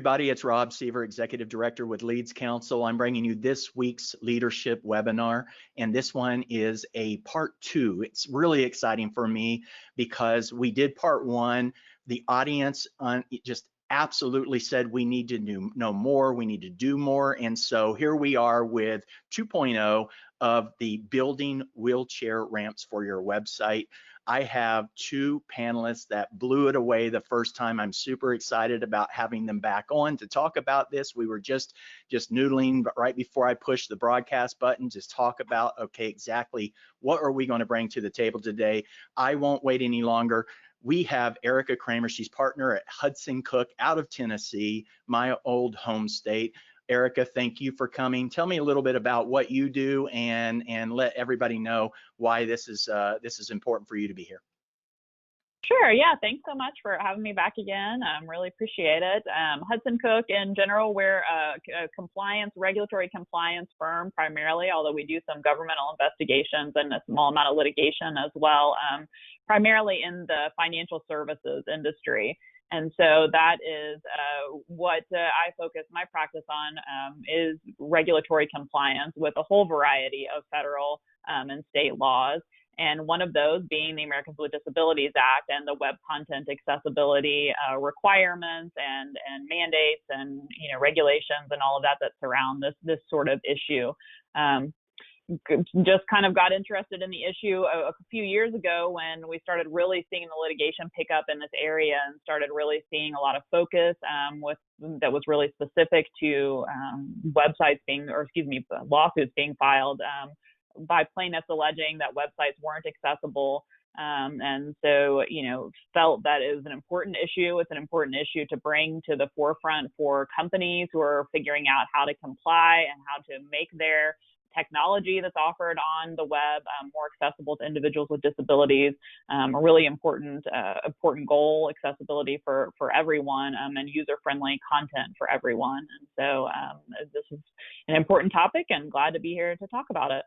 everybody. It's Rob Seaver, Executive Director with Leads Council. I'm bringing you this week's leadership webinar, and this one is a part 2. It's really exciting for me because we did part 1. The audience just absolutely said we need to know more, we need to do more, and so here we are with 2.0 of the building wheelchair ramps for your website. I have 2 panelists that blew it away the first time. I'm super excited about having them back on to talk about this. We were just noodling, but right before I pushed the broadcast button, just talk about, okay, exactly what are we going to bring to the table today? I won't wait any longer. We have Erica Kramer. She's partner at Hudson Cook out of Tennessee, my old home state. Erica, thank you for coming. Tell me a little bit about what you do and let everybody know why this is important for you to be here. Sure. Yeah. Thanks so much for having me back again. Really appreciate it. Hudson Cook in general, we're a regulatory compliance firm primarily, although we do some governmental investigations and a small amount of litigation as well, primarily in the financial services industry. And so that is what I focus my practice on is regulatory compliance with a whole variety of federal and state laws. And one of those being the Americans with Disabilities Act and the web content accessibility requirements and mandates and regulations and all of that surround this sort of issue. Just kind of got interested in the issue a few years ago when we started really seeing the litigation pick up in this area and started really seeing a lot of focus that was really specific to lawsuits being filed by plaintiffs alleging that websites weren't accessible. And so, felt that it was an important issue. It's an important issue to bring to the forefront for companies who are figuring out how to comply and how to make their technology that's offered on the web more accessible to individuals with disabilities. A really important goal, accessibility for everyone and user-friendly content for everyone. And so this is an important topic and glad to be here to talk about it.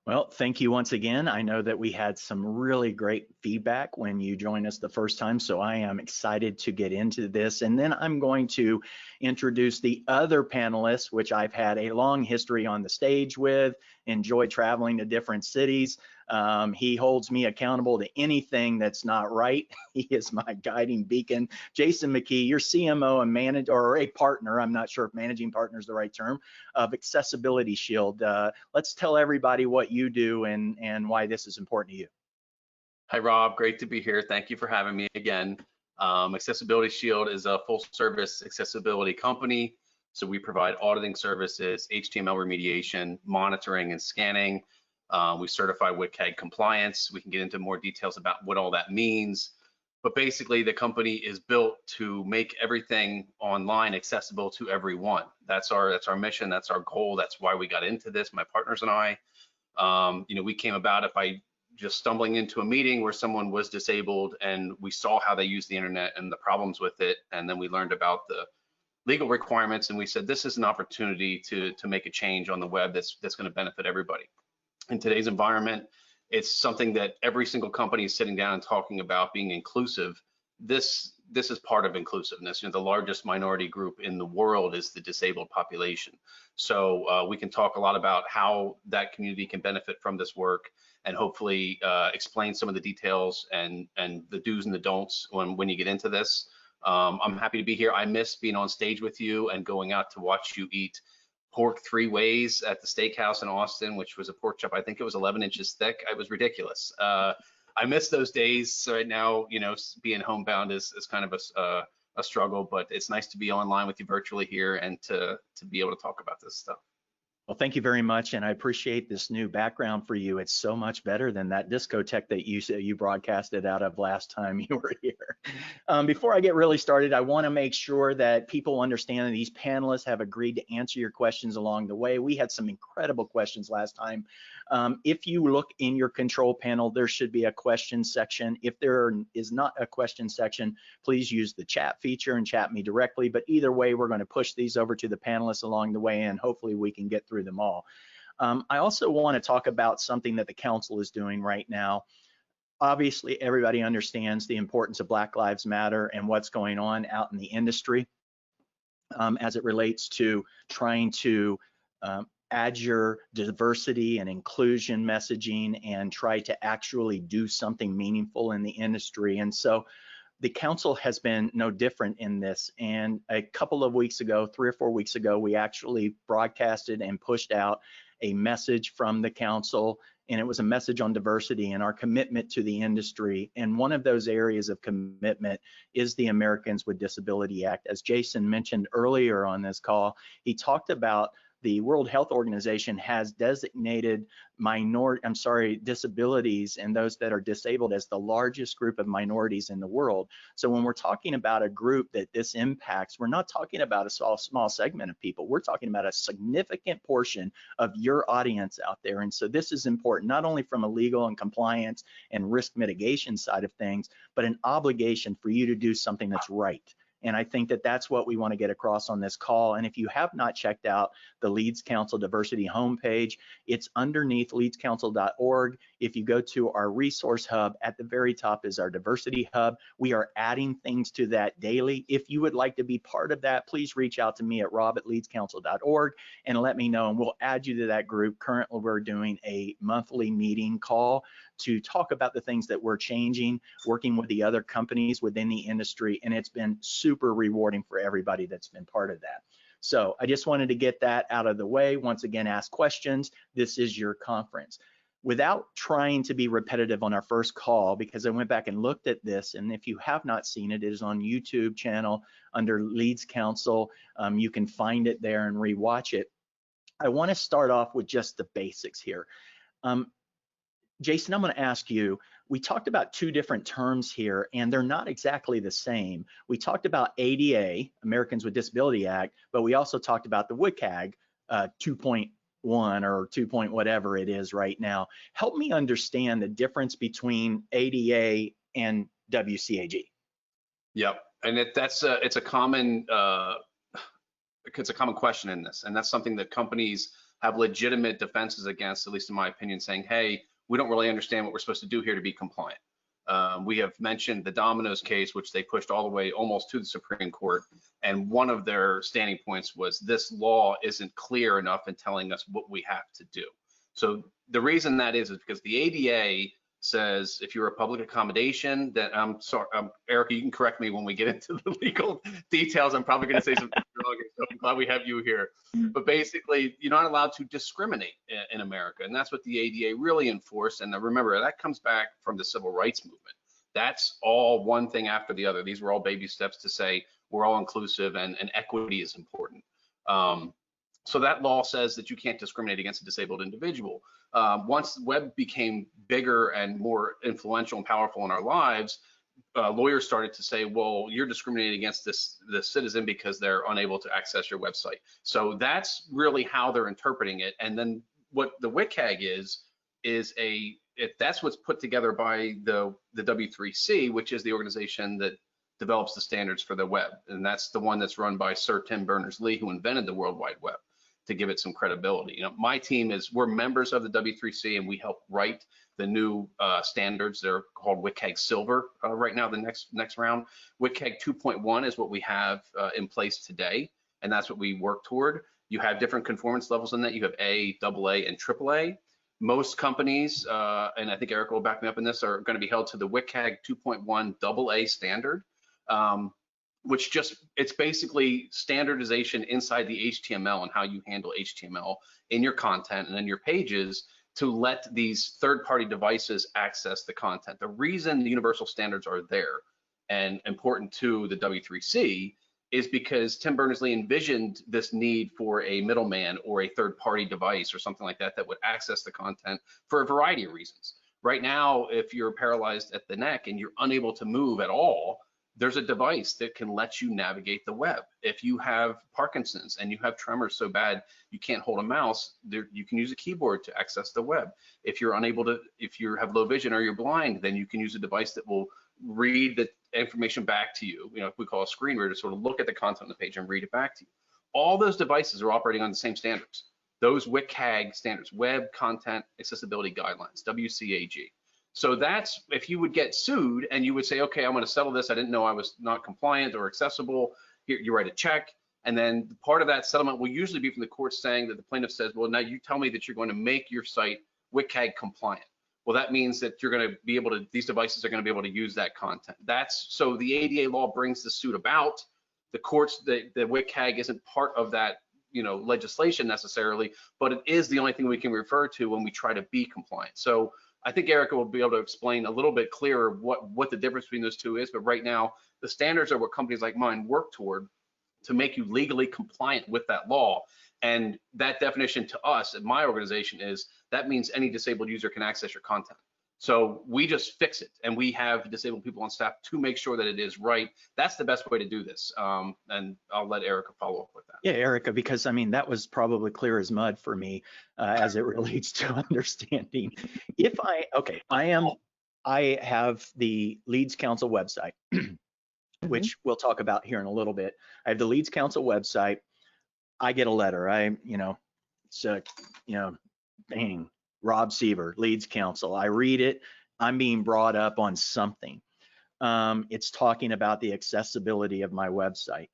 Well, thank you once again. I know that we had some really great feedback when you joined us the first time, so I am excited to get into this. And then I'm going to introduce the other panelists, which I've had a long history on the stage with, enjoy traveling to different cities. He holds me accountable to anything that's not right. He is my guiding beacon. Jason Mckee, your CMO and manager, or a partner, I'm not sure if managing partner is the right term, of Accessibility Shield. Let's tell everybody what you do and why this is important to you. Hi, Rob. Great to be here. Thank you for having me again. Accessibility Shield is a full-service accessibility company. So we provide auditing services, HTML remediation, monitoring, and scanning. We certify Wcag compliance. We can get into more details about what all that means. But basically, the company is built to make everything online accessible to everyone. That's our mission. That's our goal. That's why we got into this, my partners and I. We came about it by just stumbling into a meeting where someone was disabled, and we saw how they use the internet and the problems with it. And then we learned about the legal requirements, and we said this is an opportunity to make a change on the web that's going to benefit everybody. In today's environment, it's something that every single company is sitting down and talking about being inclusive. This is part of inclusiveness. The largest minority group in the world is the disabled population. So we can talk a lot about how that community can benefit from this work and hopefully explain some of the details and the do's and the don'ts when you get into this. I'm happy to be here. I miss being on stage with you and going out to watch you eat pork 3 ways at the steakhouse in Austin, which was a pork chop. I think it was 11 inches thick. It was ridiculous. I miss those days. So right now, being homebound is kind of a struggle, but it's nice to be online with you virtually here and to be able to talk about this stuff. Well, thank you very much, and I appreciate this new background for you. It's so much better than that discotheque that you broadcasted out of last time you were here. Before I get really started, I want to make sure that people understand that these panelists have agreed to answer your questions along the way. We had some incredible questions last time. If you look in your control panel, there should be a question section. If there is not a question section, please use the chat feature and chat me directly. But either way, we're going to push these over to the panelists along the way, and hopefully we can get through them all. I also want to talk about something that the council is doing right now. Obviously, everybody understands the importance of Black Lives Matter and what's going on out in the industry. as it relates to trying to add your diversity and inclusion messaging and try to actually do something meaningful in the industry. And so the council has been no different in this. And a couple of weeks ago, 3 or 4 weeks ago, we actually broadcasted and pushed out a message from the council, and it was a message on diversity and our commitment to the industry. And one of those areas of commitment is the Americans with Disabilities Act. As Jason mentioned earlier on this call, he talked about the World Health Organization has designated disabilities and those that are disabled as the largest group of minorities in the world. So when we're talking about a group that this impacts, we're not talking about a small segment of people. We're talking about a significant portion of your audience out there. And so this is important, not only from a legal and compliance and risk mitigation side of things, but an obligation for you to do something that's right. And I think that that's what we want to get across on this call. And if you have not checked out the Leeds Council Diversity homepage, it's underneath leedscouncil.org. If you go to our resource hub, at the very top is our diversity hub. We are adding things to that daily. If you would like to be part of that, please reach out to me at rob@leedscouncil.org and let me know, and we'll add you to that group. Currently, we're doing a monthly meeting call to talk about the things that we're changing, working with the other companies within the industry, and it's been super rewarding for everybody that's been part of that. So I just wanted to get that out of the way. Once again, ask questions. This is your conference. Without trying to be repetitive on our first call, because I went back and looked at this, and if you have not seen it, it is on YouTube channel under Leeds Council. You can find it there and rewatch it. I want to start off with just the basics here. Jason, I'm going to ask you, we talked about two different terms here, and they're not exactly the same. We talked about ADA, Americans with Disabilities Act, but we also talked about the Wcag 2.1 or 2. Whatever it is right now. Help me understand the difference between ADA and WCAG. Yep, and it's a common question in this, and that's something that companies have legitimate defenses against, at least in my opinion, saying, hey, we don't really understand what we're supposed to do here to be compliant. We have mentioned the Domino's case, which they pushed all the way almost to the Supreme Court. And one of their standing points was this law isn't clear enough in telling us what we have to do. So the reason that is because the ADA says if you're a public accommodation, that I'm sorry, Erica, you can correct me when we get into the legal details. I'm probably going to say something wrong, so I'm glad we have you here. But basically, you're not allowed to discriminate in America, and that's what the ADA really enforced. And remember, that comes back from the civil rights movement. That's all one thing after the other. These were all baby steps to say we're all inclusive and equity is important. So that law says that you can't discriminate against a disabled individual. Once the web became bigger and more influential and powerful in our lives, lawyers started to say, well, you're discriminating against the citizen because they're unable to access your website. So that's really how they're interpreting it. And then what the Wcag is that's what's put together by the W3C, which is the organization that develops the standards for the web. And that's the one that's run by Sir Tim Berners-Lee, who invented the World Wide Web, to give it some credibility. You know, my team we're members of the W3C, and we help write the new standards. They're called Wcag Silver right now, the next round. Wcag 2.1 is what we have in place today, and that's what we work toward. You have different conformance levels in that. You have A, AA, and AAA. Most companies, and I think Erica will back me up in this, are going to be held to the Wcag 2.1 AA standard. Which it's basically standardization inside the HTML and how you handle HTML in your content and in your pages to let these third-party devices access the content. The reason the universal standards are there and important to the W3C is because Tim Berners-Lee envisioned this need for a middleman or a third-party device or something like that that would access the content for a variety of reasons. Right now, if you're paralyzed at the neck and you're unable to move at all, there's a device that can let you navigate the web. If you have Parkinson's and you have tremors so bad you can't hold a mouse, you can use a keyboard to access the web. If you're unable to, if you have low vision or you're blind, then you can use a device that will read the information back to you. You know, we call a screen reader, sort of look at the content on the page and read it back to you. All those devices are operating on the same standards. Those WCAG standards, Web Content Accessibility Guidelines, WCAG. So that's if you would get sued and you would say, okay, I'm going to settle this. I didn't know I was not compliant or accessible. Here, you write a check And then part of that settlement will usually be from the court saying that the plaintiff says, well, now you tell me that you're going to make your site Wcag compliant. Well, that means that you're going to be able to, these devices are going to be able to use that content. That's, so the ADA law brings the suit about. The courts, the Wcag isn't part of that, you know, legislation necessarily, but it is the only thing we can refer to when we try to be compliant. So I think Erica will be able to explain a little bit clearer what the difference between those two is. But right now, the standards are what companies like mine work toward to make you legally compliant with that law. And that definition to us at my organization is that means any disabled user can access your content. So we just fix it, and we have disabled people on staff to make sure that it is right. That's the best way to do this. And I'll let Erica follow up with that. Yeah, Erica, because I mean, that was probably clear as mud for me as it relates to understanding. If I have the Leeds Council website, which we'll talk about here in a little bit. I have the Leeds Council website. I get a letter. Bang, Rob Seaver, Leeds Council. I read it. I'm being brought up on something. It's talking about the accessibility of my website.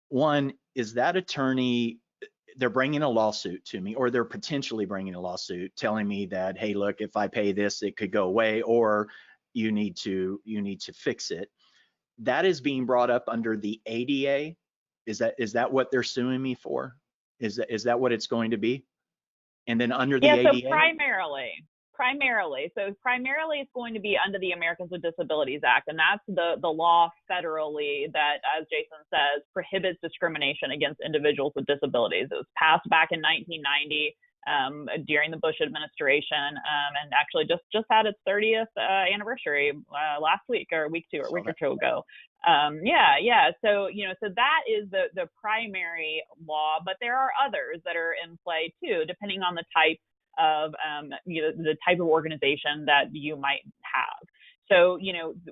One, is that attorney, they're bringing a lawsuit to me, or they're potentially bringing a lawsuit telling me that, hey, look, if I pay this, it could go away, or you need to fix it. That is being brought up under the ADA. Is that what they're suing me for? Is that what it's going to be? And then under the ADA? So primarily it's going to be under the Americans with Disabilities Act, and that's the law federally that, as Jason says, prohibits discrimination against individuals with disabilities. It was passed back in 1990 during the Bush administration, and actually just had its 30th anniversary last week or a week or two ago. So that is the primary law, but there are others that are in play too, depending on the type of the type of organization that you might have. So,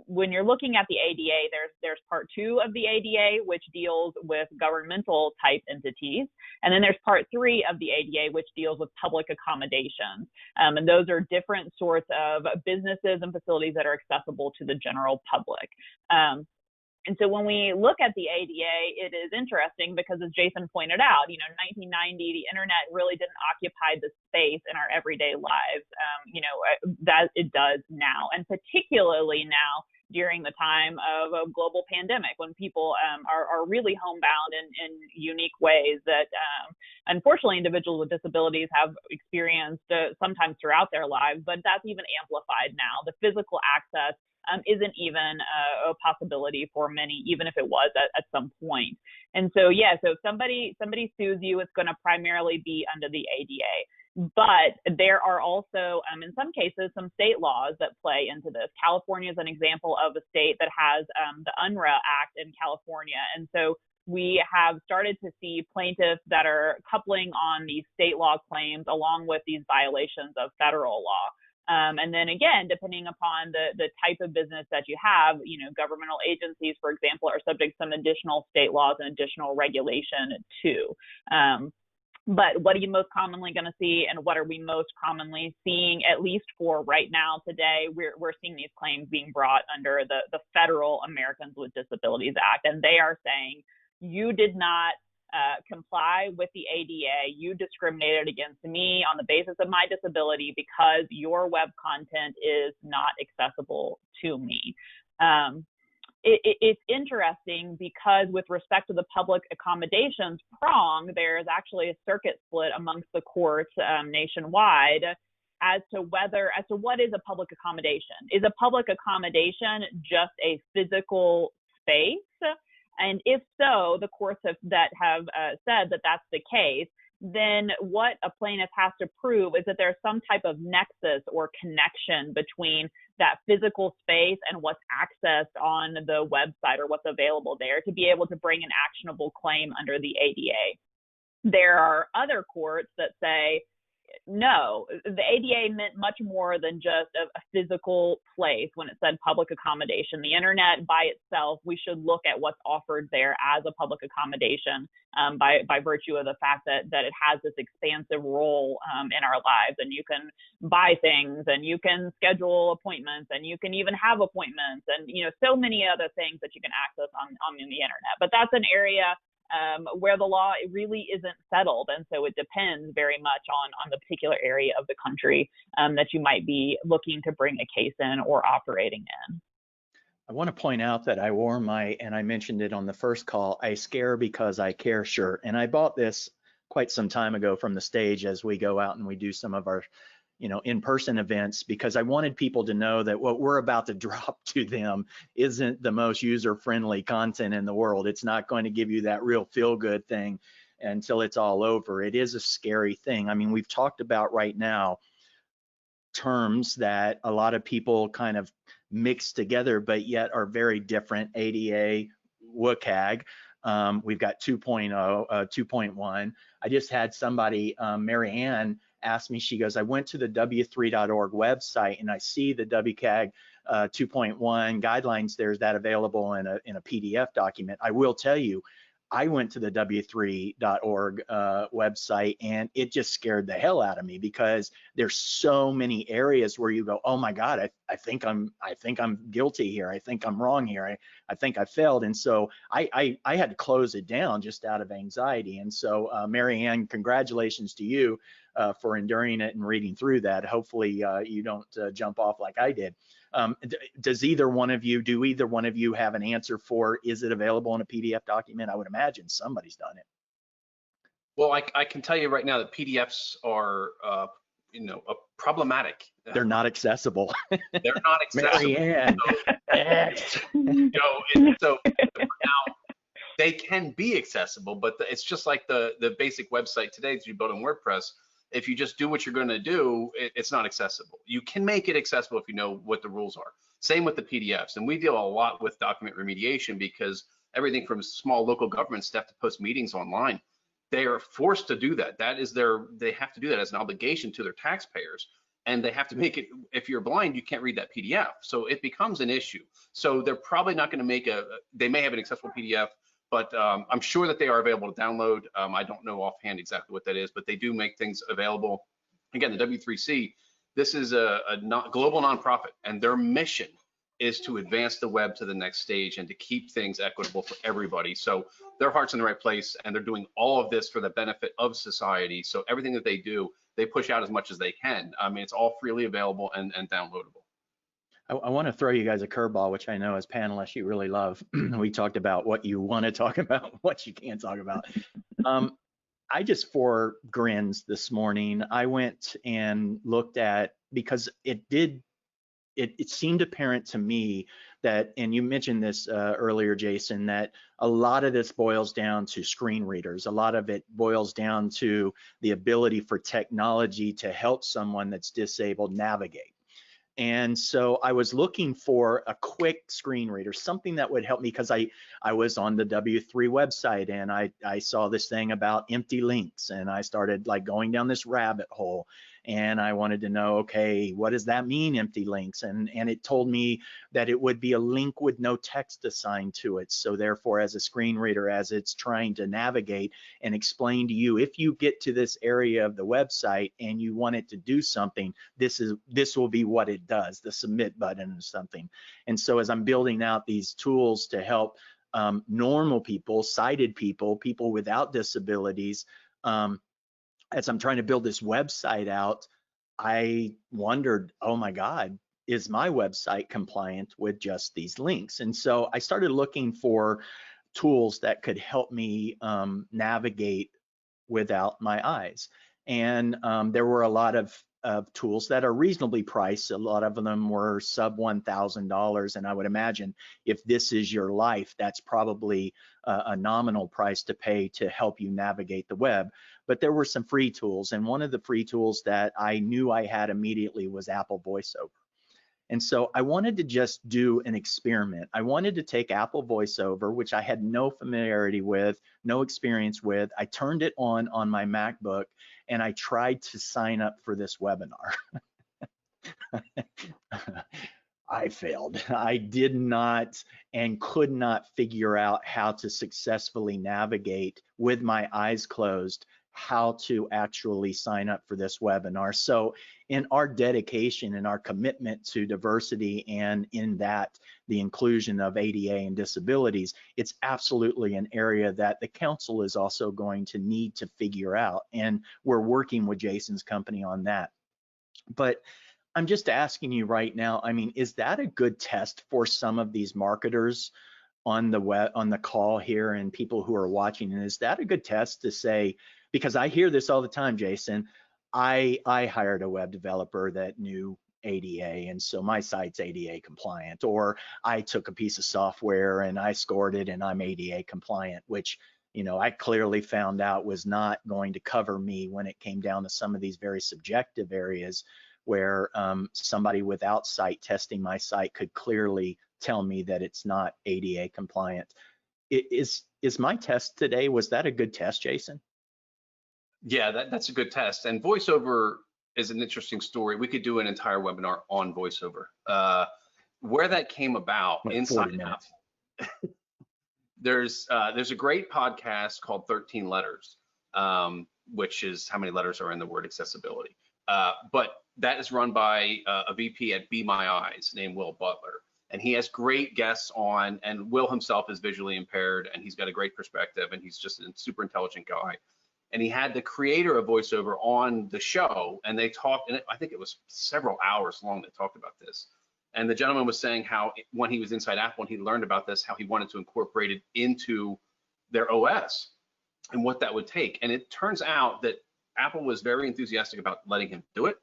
when you're looking at the ADA, there's part 2 of the ADA, which deals with governmental type entities. And then there's part 3 of the ADA, which deals with public accommodations. And those are different sorts of businesses and facilities that are accessible to the general public. And so when we look at the ADA, it is interesting because, as Jason pointed out, 1990, the internet really didn't occupy the space in our everyday lives, that it does now, and particularly now during the time of a global pandemic, when people are really homebound in unique ways that, unfortunately, individuals with disabilities have experienced sometimes throughout their lives, but that's even amplified now. The physical access isn't even a possibility for many, even if it was at some point. And so, so if somebody sues you, it's going to primarily be under the ADA. But there are also, in some cases, some state laws that play into this. California is an example of a state that has the UNRRA Act in California. And so we have started to see plaintiffs that are coupling on these state law claims along with these violations of federal law. And then again, depending upon the type of business that you have, governmental agencies, for example, are subject to some additional state laws and additional regulation too. But what are you most commonly going to see, and what are we most commonly seeing, at least for right now today? We're seeing these claims being brought under the federal Americans with Disabilities Act, and they are saying you did not comply with the ADA. You discriminated against me on the basis of my disability because your web content is not accessible to me. It's interesting because with respect to the public accommodations prong, there's actually a circuit split amongst the courts nationwide as to what is a public accommodation. Is a public accommodation just a physical space? And if so, the courts have said that that's the case, then what a plaintiff has to prove is that there's some type of nexus or connection between that physical space and what's accessed on the website or what's available there to be able to bring an actionable claim under the ADA. There are other courts that say, no, the ADA meant much more than just a physical place when it said public accommodation. The internet by itself, we should look at what's offered there as a public accommodation by virtue of the fact that it has this expansive role in our lives. And you can buy things, and you can schedule appointments, and you can even have appointments, and so many other things that you can access on the internet. But that's an area where the law really isn't settled. And so it depends very much on the particular area of the country that you might be looking to bring a case in or operating in. I want to point out that I wore my, and I mentioned it on the first call, I scare because I care shirt. And I bought this quite some time ago from the stage as we go out and we do some of our, in-person events, because I wanted people to know that what we're about to drop to them isn't the most user-friendly content in the world. It's not going to give you that real feel-good thing until it's all over. It is a scary thing. I mean, we've talked about right now terms that a lot of people kind of mix together, but yet are very different. Ada, Wcag. We've got 2.0, 2.1. I just had somebody, Mary Ann, ask me, she goes, I went to the w3.org website and I see the WCAG 2.1 guidelines. There's that available in a PDF document. I will tell you, I went to the w3.org website and it just scared the hell out of me, because there's so many areas where you go, oh my God, I think I'm guilty here. I think I'm wrong here. I think I failed. And so I had to close it down just out of anxiety. And so Mary Ann, congratulations to you for enduring it and reading through that. Hopefully you don't jump off like I did. Do either one of you have an answer for, is it available in a PDF document? I would imagine somebody's done it. Well, I can tell you right now that PDFs are, problematic. They're not accessible. They're not accessible. Mary Ann. So now they can be accessible, but it's just like the basic website today that you build in WordPress. If you just do what you're going to do, it's not accessible. You can make it accessible if you know what the rules are. Same with the PDFs. And we deal a lot with document remediation, because everything from small local governments have to post meetings online. They are forced to do that. They have to do that as an obligation to their taxpayers. And they have to make it, if you're blind, you can't read that PDF. So it becomes an issue. So they're probably not going to make they may have an accessible PDF, but I'm sure that they are available to download. I don't know offhand exactly what that is, but they do make things available. Again, the W3C, this is a global nonprofit, and their mission is to advance the web to the next stage and to keep things equitable for everybody. So their heart's in the right place, and they're doing all of this for the benefit of society. So everything that they do, they push out as much as they can. I mean, it's all freely available and downloadable. I want to throw you guys a curveball, which I know as panelists you really love. We talked about what you want to talk about, what you can't talk about. I just, for grins this morning, I went and looked at, because it seemed apparent to me that, and you mentioned this earlier, Jason, that a lot of this boils down to screen readers. A lot of it boils down to the ability for technology to help someone that's disabled navigate. And so I was looking for a quick screen reader, something that would help me, because I was on the W3 website and I saw this thing about empty links, and I started like going down this rabbit hole, and I wanted to know, okay, what does that mean, empty links? And it told me that it would be a link with no text assigned to it. So therefore, as a screen reader, as it's trying to navigate and explain to you, if you get to this area of the website and you want it to do something, this will be what it does, the submit button or something. And so as I'm building out these tools to help normal people, sighted people, people without disabilities, as I'm trying to build this website out, I wondered, oh my God, is my website compliant with just these links? And so I started looking for tools that could help me navigate without my eyes. And there were a lot of tools that are reasonably priced. A lot of them were sub $1,000. And I would imagine if this is your life, that's probably a nominal price to pay to help you navigate the web. But there were some free tools. And one of the free tools that I knew I had immediately was Apple VoiceOver. And so I wanted to just do an experiment. I wanted to take Apple VoiceOver, which I had no familiarity with, no experience with. I turned it on my MacBook, and I tried to sign up for this webinar. I failed. I did not and could not figure out how to successfully navigate with my eyes closed, how to actually sign up for this webinar. So in our dedication and our commitment to diversity, and in that the inclusion of ADA and disabilities, it's absolutely an area that the council is also going to need to figure out. And we're working with Jason's company on that. But I'm just asking you right now, I mean, is that a good test for some of these marketers on the web, on the call here, and people who are watching? And is that a good test to say, because I hear this all the time, Jason, I hired a web developer that knew ADA, and so my site's ADA compliant, or I took a piece of software and I scored it and I'm ADA compliant, which, you know, I clearly found out was not going to cover me when it came down to some of these very subjective areas where somebody without site testing my site could clearly tell me that it's not ADA compliant. Is my test today, was that a good test, Jason? Yeah, that's a good test. And VoiceOver is an interesting story. We could do an entire webinar on VoiceOver. Where that came about, Like inside 40 minutes. There's a great podcast called 13 Letters, which is how many letters are in the word accessibility. But that is run by a VP at Be My Eyes named Will Butler. And he has great guests on, and Will himself is visually impaired, and he's got a great perspective, and he's just a super intelligent guy. And he had the creator of VoiceOver on the show, and they talked, and I think it was several hours long, they talked about this. And the gentleman was saying how when he was inside Apple and he learned about this, how he wanted to incorporate it into their OS and what that would take. And it turns out that Apple was very enthusiastic about letting him do it.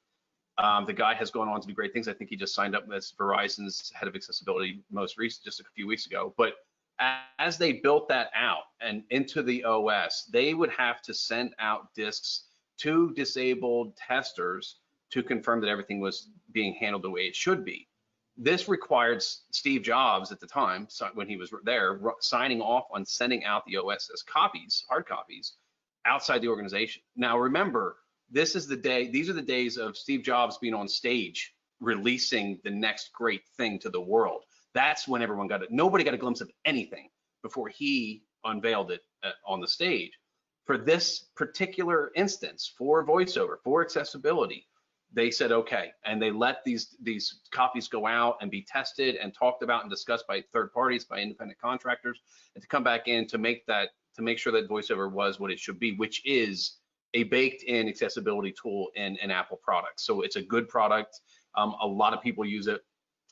The guy has gone on to do great things. I think he just signed up as Verizon's head of accessibility most recent, just a few weeks ago. But as they built that out and into the OS, they would have to send out disks to disabled testers to confirm that everything was being handled the way it should be. This required Steve Jobs at the time, when he was there, signing off on sending out the OS as copies, hard copies, outside the organization. Now remember, these are the days of Steve Jobs being on stage, releasing the next great thing to the world. That's when everyone got it. Nobody got a glimpse of anything before he unveiled it on the stage. For this particular instance, for VoiceOver, for accessibility, they said okay, and they let these copies go out and be tested and talked about and discussed by third parties, by independent contractors, and to come back in to make sure that VoiceOver was what it should be, which is a baked-in accessibility tool in Apple products. So it's a good product. A lot of people use it,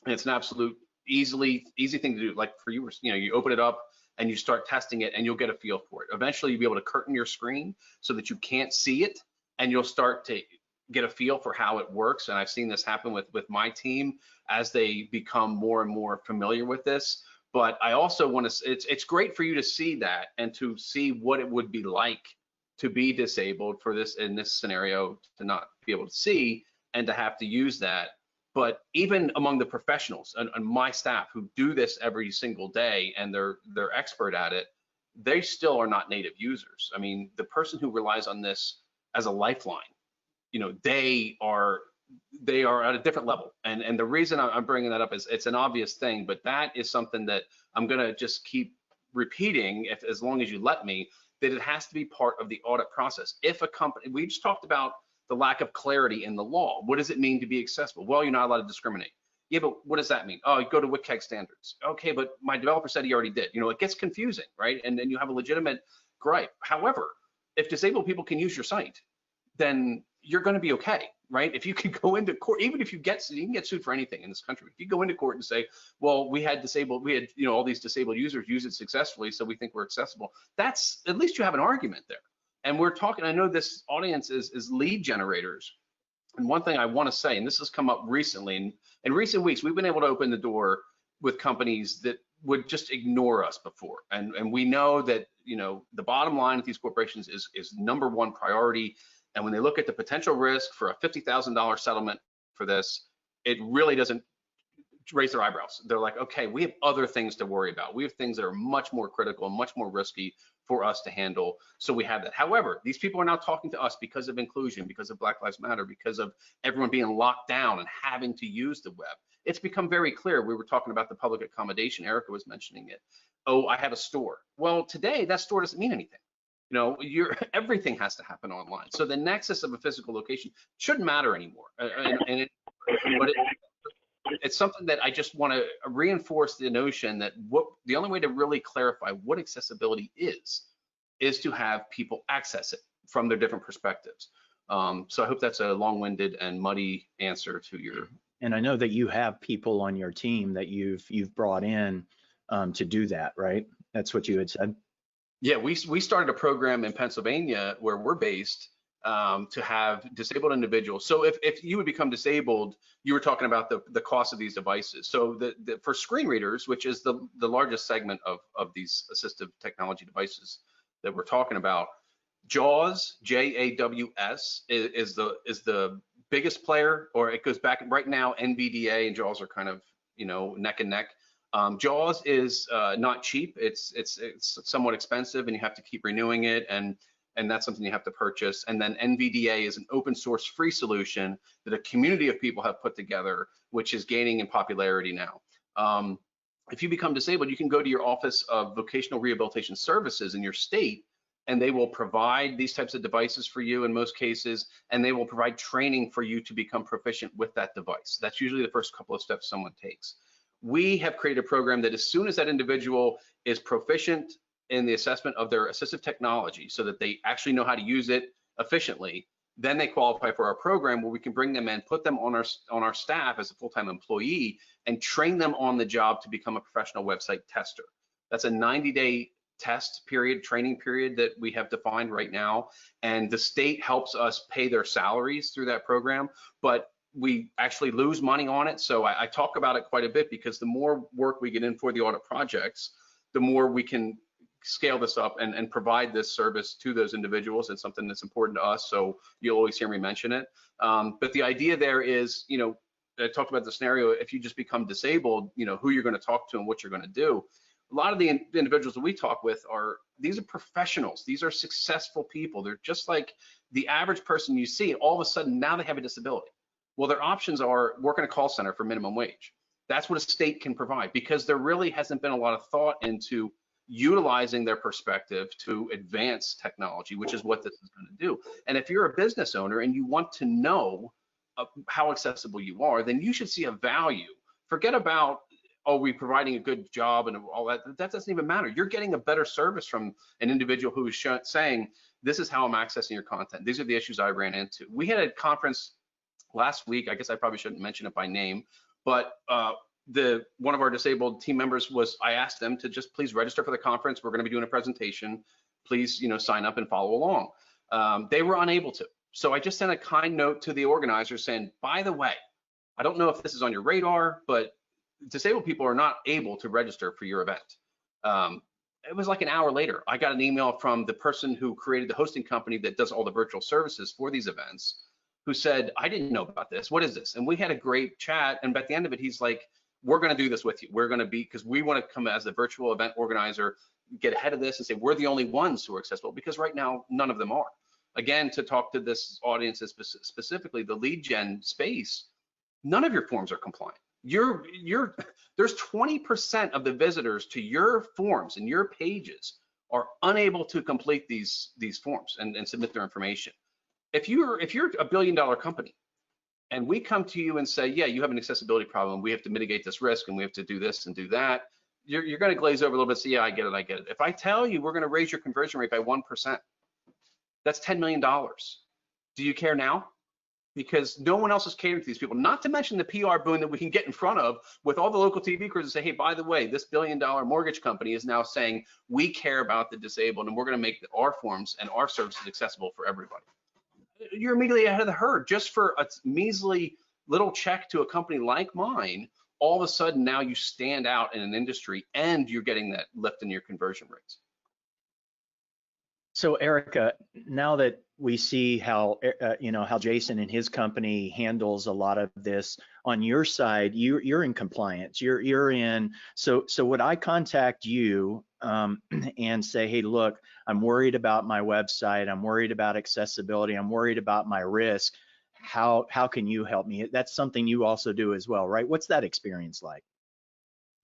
and it's an absolute easy thing to do. Like for you, you open it up and you start testing it, and you'll get a feel for it. Eventually, you'll be able to curtain your screen so that you can't see it, and you'll start to get a feel for how it works. And I've seen this happen with my team as they become more and more familiar with this. But I also want to, it's great for you to see that and to see what it would be like to be disabled for this, in this scenario, to not be able to see and to have to use that. But even among the professionals and my staff who do this every single day and they're expert at it, they still are not native users. I mean, the person who relies on this as a lifeline, they are at a different level. And the reason I'm bringing that up is it's an obvious thing, but that is something that I'm gonna just keep repeating as long as you let me, that it has to be part of the audit process. If a company, we just talked about the lack of clarity in the law. What does it mean to be accessible? Well, you're not allowed to discriminate. Yeah, but what does that mean? Oh, you go to Wcag standards. Okay, but my developer said he already did. It gets confusing, right? And then you have a legitimate gripe. However, if disabled people can use your site, then you're going to be okay, right? If you can go into court, even if you can get sued for anything in this country. If you go into court and say, well, we had all these disabled users use it successfully, so we think we're accessible. That's, at least you have an argument there. And we're talking, I know this audience is lead generators. And one thing I want to say, and this has come up recently, in recent weeks, we've been able to open the door with companies that would just ignore us before. And we know that, the bottom line with these corporations is number one priority. And when they look at the potential risk for a $50,000 settlement for this, it really doesn't raise their eyebrows. They're like, okay, we have other things to worry about. We have things that are much more critical and much more risky for us to handle. So we have that. However, these people are now talking to us because of inclusion, because of Black Lives Matter, because of everyone being locked down and having to use the web. It's become very clear. We were talking about the public accommodation. Erica was mentioning it. Oh, I have a store. Well, today that store doesn't mean anything. You know, everything has to happen online. So the nexus of a physical location shouldn't matter anymore. It's something that I just want to reinforce the notion that the only way to really clarify what accessibility is to have people access it from their different perspectives. So I hope that's a long-winded and muddy answer to your. And I know that you have people on your team that you've brought in to do that, right? That's what you had said. Yeah, we started a program in Pennsylvania where we're based to have disabled individuals. So if you would become disabled, you were talking about the cost of these devices. So for screen readers, which is the largest segment of these assistive technology devices that we're talking about, JAWS, JAWS is the biggest player, or it goes back right now. NVDA and JAWS are kind of, you know, neck and neck. JAWS is not cheap. It's somewhat expensive, and you have to keep renewing it, and that's something you have to purchase. And then NVDA is an open source free solution that a community of people have put together, which is gaining in popularity now. If you become disabled, you can go to your Office of Vocational Rehabilitation Services in your state, and they will provide these types of devices for you in most cases, and they will provide training for you to become proficient with that device. That's usually the first couple of steps someone takes. We have created a program that as soon as that individual is proficient in the assessment of their assistive technology, so that they actually know how to use it efficiently, then they qualify for our program, where we can bring them in, put them on our staff as a full-time employee, and train them on the job to become a professional website tester. That's a 90-day test period, training period that we have defined right now, and the state helps us pay their salaries through that program, but we actually lose money on it. So I talk about it quite a bit, because the more work we get in for the audit projects, the more we can scale this up and provide this service to those individuals. It's something that's important to us, so you'll always hear me mention it. But the idea there is, you know, I talked about the scenario, if you just become disabled, you know, who you're going to talk to and what you're going to do. A lot of the individuals that we talk with these are professionals. These are successful people. They're just like the average person you see. All of a sudden, now they have a disability. Well, their options are work in a call center for minimum wage. That's what a state can provide, because there really hasn't been a lot of thought into utilizing their perspective to advance technology, which is what this is going to do. And if you're a business owner and you want to know how accessible you are, then you should see a value. Forget about, oh, we're providing a good job and all that. That doesn't even matter. You're getting a better service from an individual who is saying, this is how I'm accessing your content. These are the issues I ran into. We had a conference last week. I guess I probably shouldn't mention it by name, but one of our disabled team members I asked them to just please register for the conference. We're going to be doing a presentation. Please, you know, sign up and follow along. They were unable to. So I just sent a kind note to the organizer saying, by the way, I don't know if this is on your radar, but disabled people are not able to register for your event. It was like an hour later, I got an email from the person who created the hosting company that does all the virtual services for these events, who said, I didn't know about this. What is this? And we had a great chat. And at the end of it, he's like, we're going to do this with you. We're going to be, because we want to come as a virtual event organizer, get ahead of this and say, we're the only ones who are accessible, because right now, none of them are. Again, to talk to this audience specifically, the lead gen space, none of your forms are compliant. There's 20% of the visitors to your forms and your pages are unable to complete these forms and submit their information. If you're a billion-dollar company and we come to you and say, yeah, you have an accessibility problem, we have to mitigate this risk and we have to do this and do that, you're going to glaze over a little bit, say, yeah, I get it. If I tell you we're going to raise your conversion rate by 1%, that's $10 million. Do you care now? Because no one else is catering to these people, not to mention the PR boon that we can get in front of with all the local TV crews and say, hey, by the way, this billion-dollar mortgage company is now saying we care about the disabled and we're going to make our forms and our services accessible for everybody. You're immediately ahead of the herd. Just for a measly little check to a company like mine, all of a sudden now you stand out in an industry and you're getting that lift in your conversion rates. So Erica, now that we see how how Jason and his company handles a lot of this on your side, you're in compliance. You're in. So would I contact you and say, hey, look, I'm worried about my website. I'm worried about accessibility. I'm worried about my risk. How can you help me? That's something you also do as well, right? What's that experience like?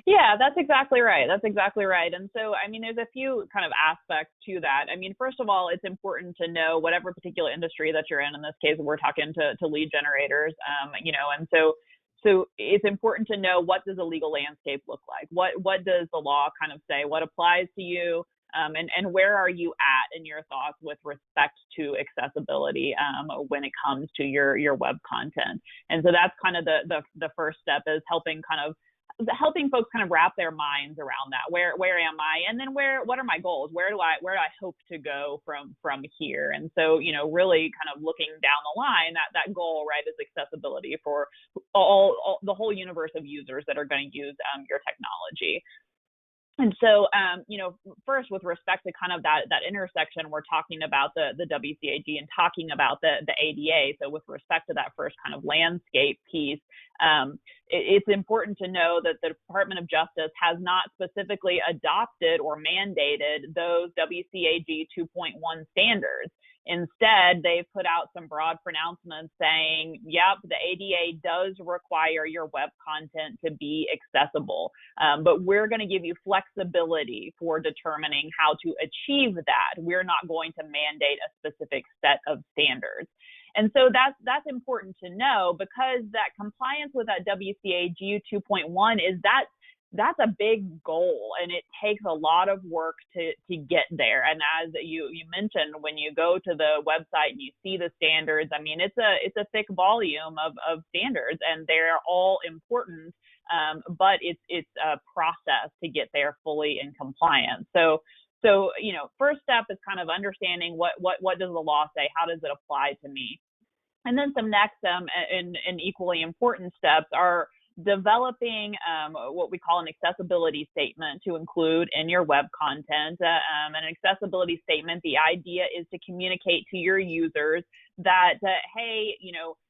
Yeah, that's exactly right. That's exactly right. And so, I mean, there's a few kind of aspects to that. I mean, first of all, it's important to know whatever particular industry that you're in. In this case, we're talking to lead generators, and so it's important to know, what does the legal landscape look like? What does the law kind of say? What applies to you? And where are you at in your thoughts with respect to accessibility when it comes to your web content? And so that's kind of the first step, is helping folks kind of wrap their minds around that. Where am I? And then what are my goals? Where do I hope to go from here? And so, really kind of looking down the line, that goal, right, is accessibility for all the whole universe of users that are going to use your technology. And so, first, with respect to kind of that intersection, we're talking about the WCAG and talking about the ADA. So with respect to that first kind of landscape piece, it's important to know that the Department of Justice has not specifically adopted or mandated those WCAG 2.1 standards. Instead, they've put out some broad pronouncements saying, yep, the ADA does require your web content to be accessible, but we're going to give you flexibility for determining how to achieve that. We're not going to mandate a specific set of standards. And so that's important to know, because that compliance with that WCAG 2.1 that's a big goal, and it takes a lot of work to get there. And as you mentioned, when you go to the website and you see the standards, I mean, it's a thick volume of standards, and they're all important, but it's a process to get there fully in compliance. So first step is kind of understanding what does the law say, how does it apply to me, and then some next and equally important steps are developing what we call an accessibility statement to include in your web content. An accessibility statement, the idea is to communicate to your users that, hey,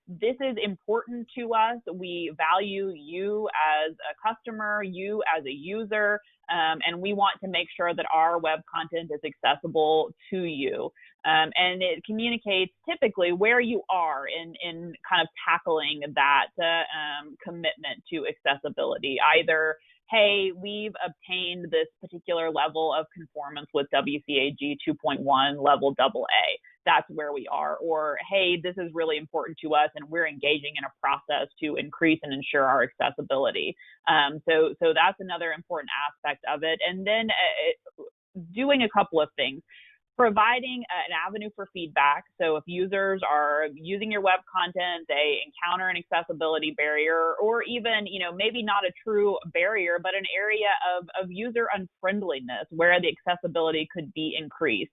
this is important to us. We value you as a customer, you as a user, and we want to make sure that our web content is accessible to you. And it communicates typically where you are in kind of tackling that commitment to accessibility. Either, hey, we've obtained this particular level of conformance with WCAG 2.1 level AA. That's where we are. Or, hey, this is really important to us, and we're engaging in a process to increase and ensure our accessibility. So that's another important aspect of it. And then doing a couple of things. Providing an avenue for feedback. So if users are using your web content, they encounter an accessibility barrier, or even, maybe not a true barrier, but an area of user unfriendliness where the accessibility could be increased,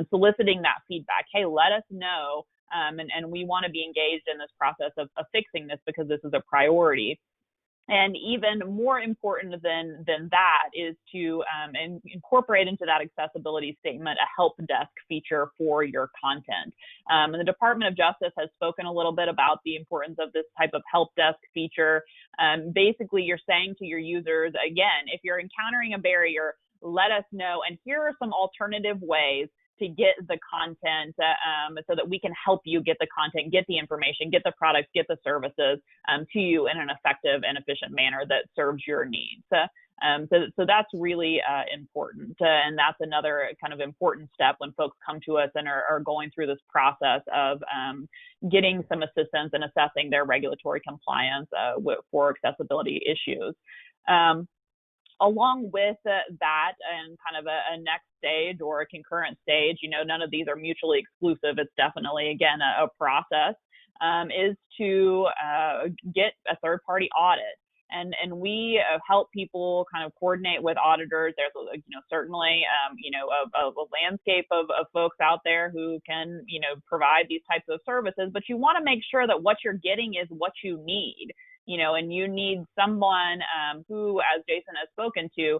soliciting that feedback. Hey, let us know, and we want to be engaged in this process of fixing this, because this is a priority. And even more important than that is to incorporate into that accessibility statement a help desk feature for your content. And the Department of Justice has spoken a little bit about the importance of this type of help desk feature. Basically, you're saying to your users, again, if you're encountering a barrier, let us know. And here are some alternative ways to get the content so that we can help you get the content, get the information, get the products, get the services to you in an effective and efficient manner that serves your needs. So that's really important. And that's another kind of important step when folks come to us and are going through this process of getting some assistance in assessing their regulatory compliance for accessibility issues. Along with that and kind of a next stage or a concurrent stage, none of these are mutually exclusive. It's definitely, again, a process, is to get a third-party audit. And we help people kind of coordinate with auditors. There's, certainly, a landscape of folks out there who can, provide these types of services, but you want to make sure that what you're getting is what you need. And you need someone who, as Jason has spoken to,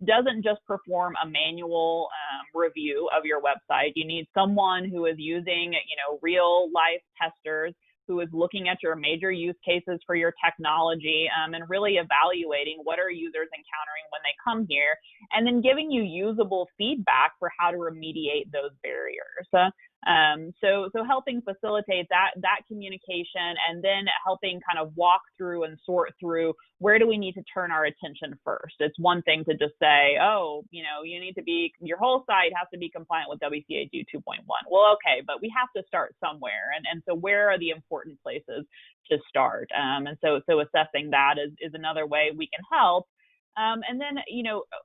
doesn't just perform a manual review of your website. You need someone who is using, real life testers, who is looking at your major use cases for your technology and really evaluating what are users encountering when they come here, and then giving you usable feedback for how to remediate those barriers. So helping facilitate that communication, and then helping kind of walk through and sort through where do we need to turn our attention first. It's one thing to just say, oh, you need to be, your whole site has to be compliant with WCAG 2.1. Well, okay, but we have to start somewhere, and so where are the important places to start? And so assessing that is another way we can help. And then,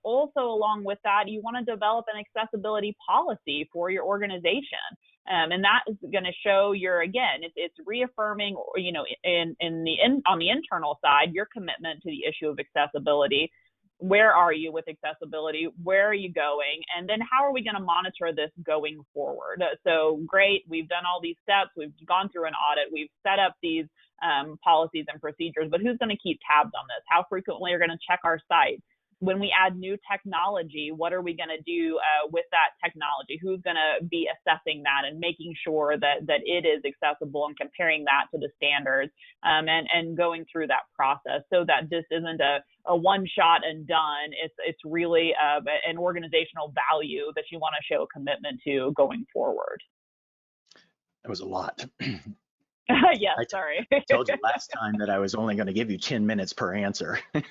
also along with that, you want to develop an accessibility policy for your organization. And that is going to show it's reaffirming, on the internal side, your commitment to the issue of accessibility. Where are you with accessibility? Where are you going? And then how are we going to monitor this going forward? So great, we've done all these steps. We've gone through an audit. We've set up these policies and procedures, but who's going to keep tabs on this? How frequently are we going to check our site? When we add new technology, what are we going to do with that technology? Who's going to be assessing that and making sure that it is accessible and comparing that to the standards, and going through that process so that this isn't a one shot and done. It's really an organizational value that you want to show commitment to going forward. That was a lot. Yes, sorry. I told you last time that I was only going to give you 10 minutes per answer. It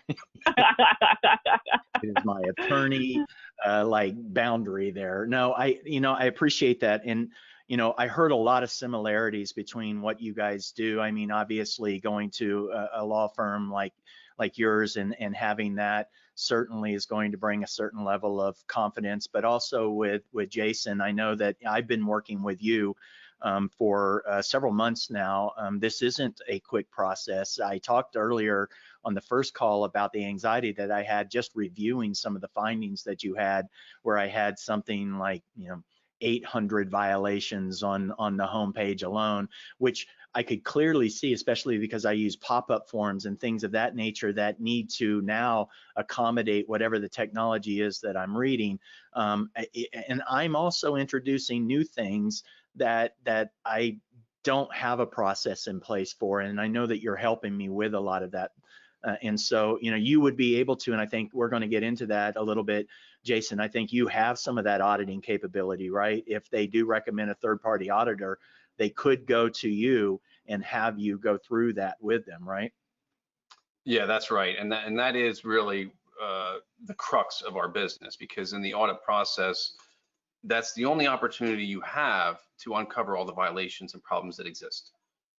is my attorney boundary there. No, I appreciate that. And, I heard a lot of similarities between what you guys do. I mean, obviously going to a law firm like yours and having that certainly is going to bring a certain level of confidence, but also with Jason, I know that I've been working with you for several months now. This isn't a quick process. I talked earlier on the first call about the anxiety that I had just reviewing some of the findings that you had, where I had something like 800 violations on the homepage alone, which I could clearly see, especially because I use pop-up forms and things of that nature that need to now accommodate whatever the technology is that I'm reading. And I'm also introducing new things that I don't have a process in place for, and I know that you're helping me with a lot of that. And so, you would be able to, and I think we're going to get into that a little bit, Jason. I think you have some of that auditing capability, right? If they do recommend a third-party auditor, they could go to you and have you go through that with them, right? Yeah, that's right. And that is really the crux of our business, because in the audit process, that's the only opportunity you have to uncover all the violations and problems that exist.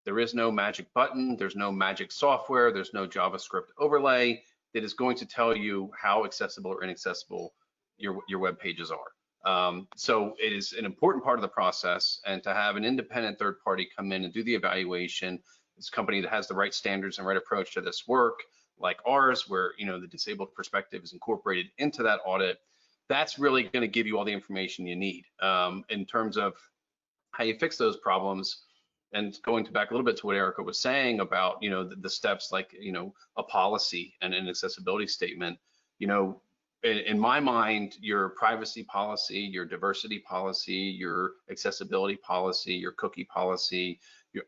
There is no magic button, there's no magic software, there's no JavaScript overlay that is going to tell you how accessible or inaccessible your web pages are. So it is an important part of the process, and to have an independent third party come in and do the evaluation, this company that has the right standards and right approach to this work, like ours, where the disabled perspective is incorporated into that audit, that's really going to give you all the information you need in terms of how you fix those problems. And going back a little bit to what Erica was saying about, the steps like, a policy and an accessibility statement, in my mind, your privacy policy, your diversity policy, your accessibility policy, your cookie policy,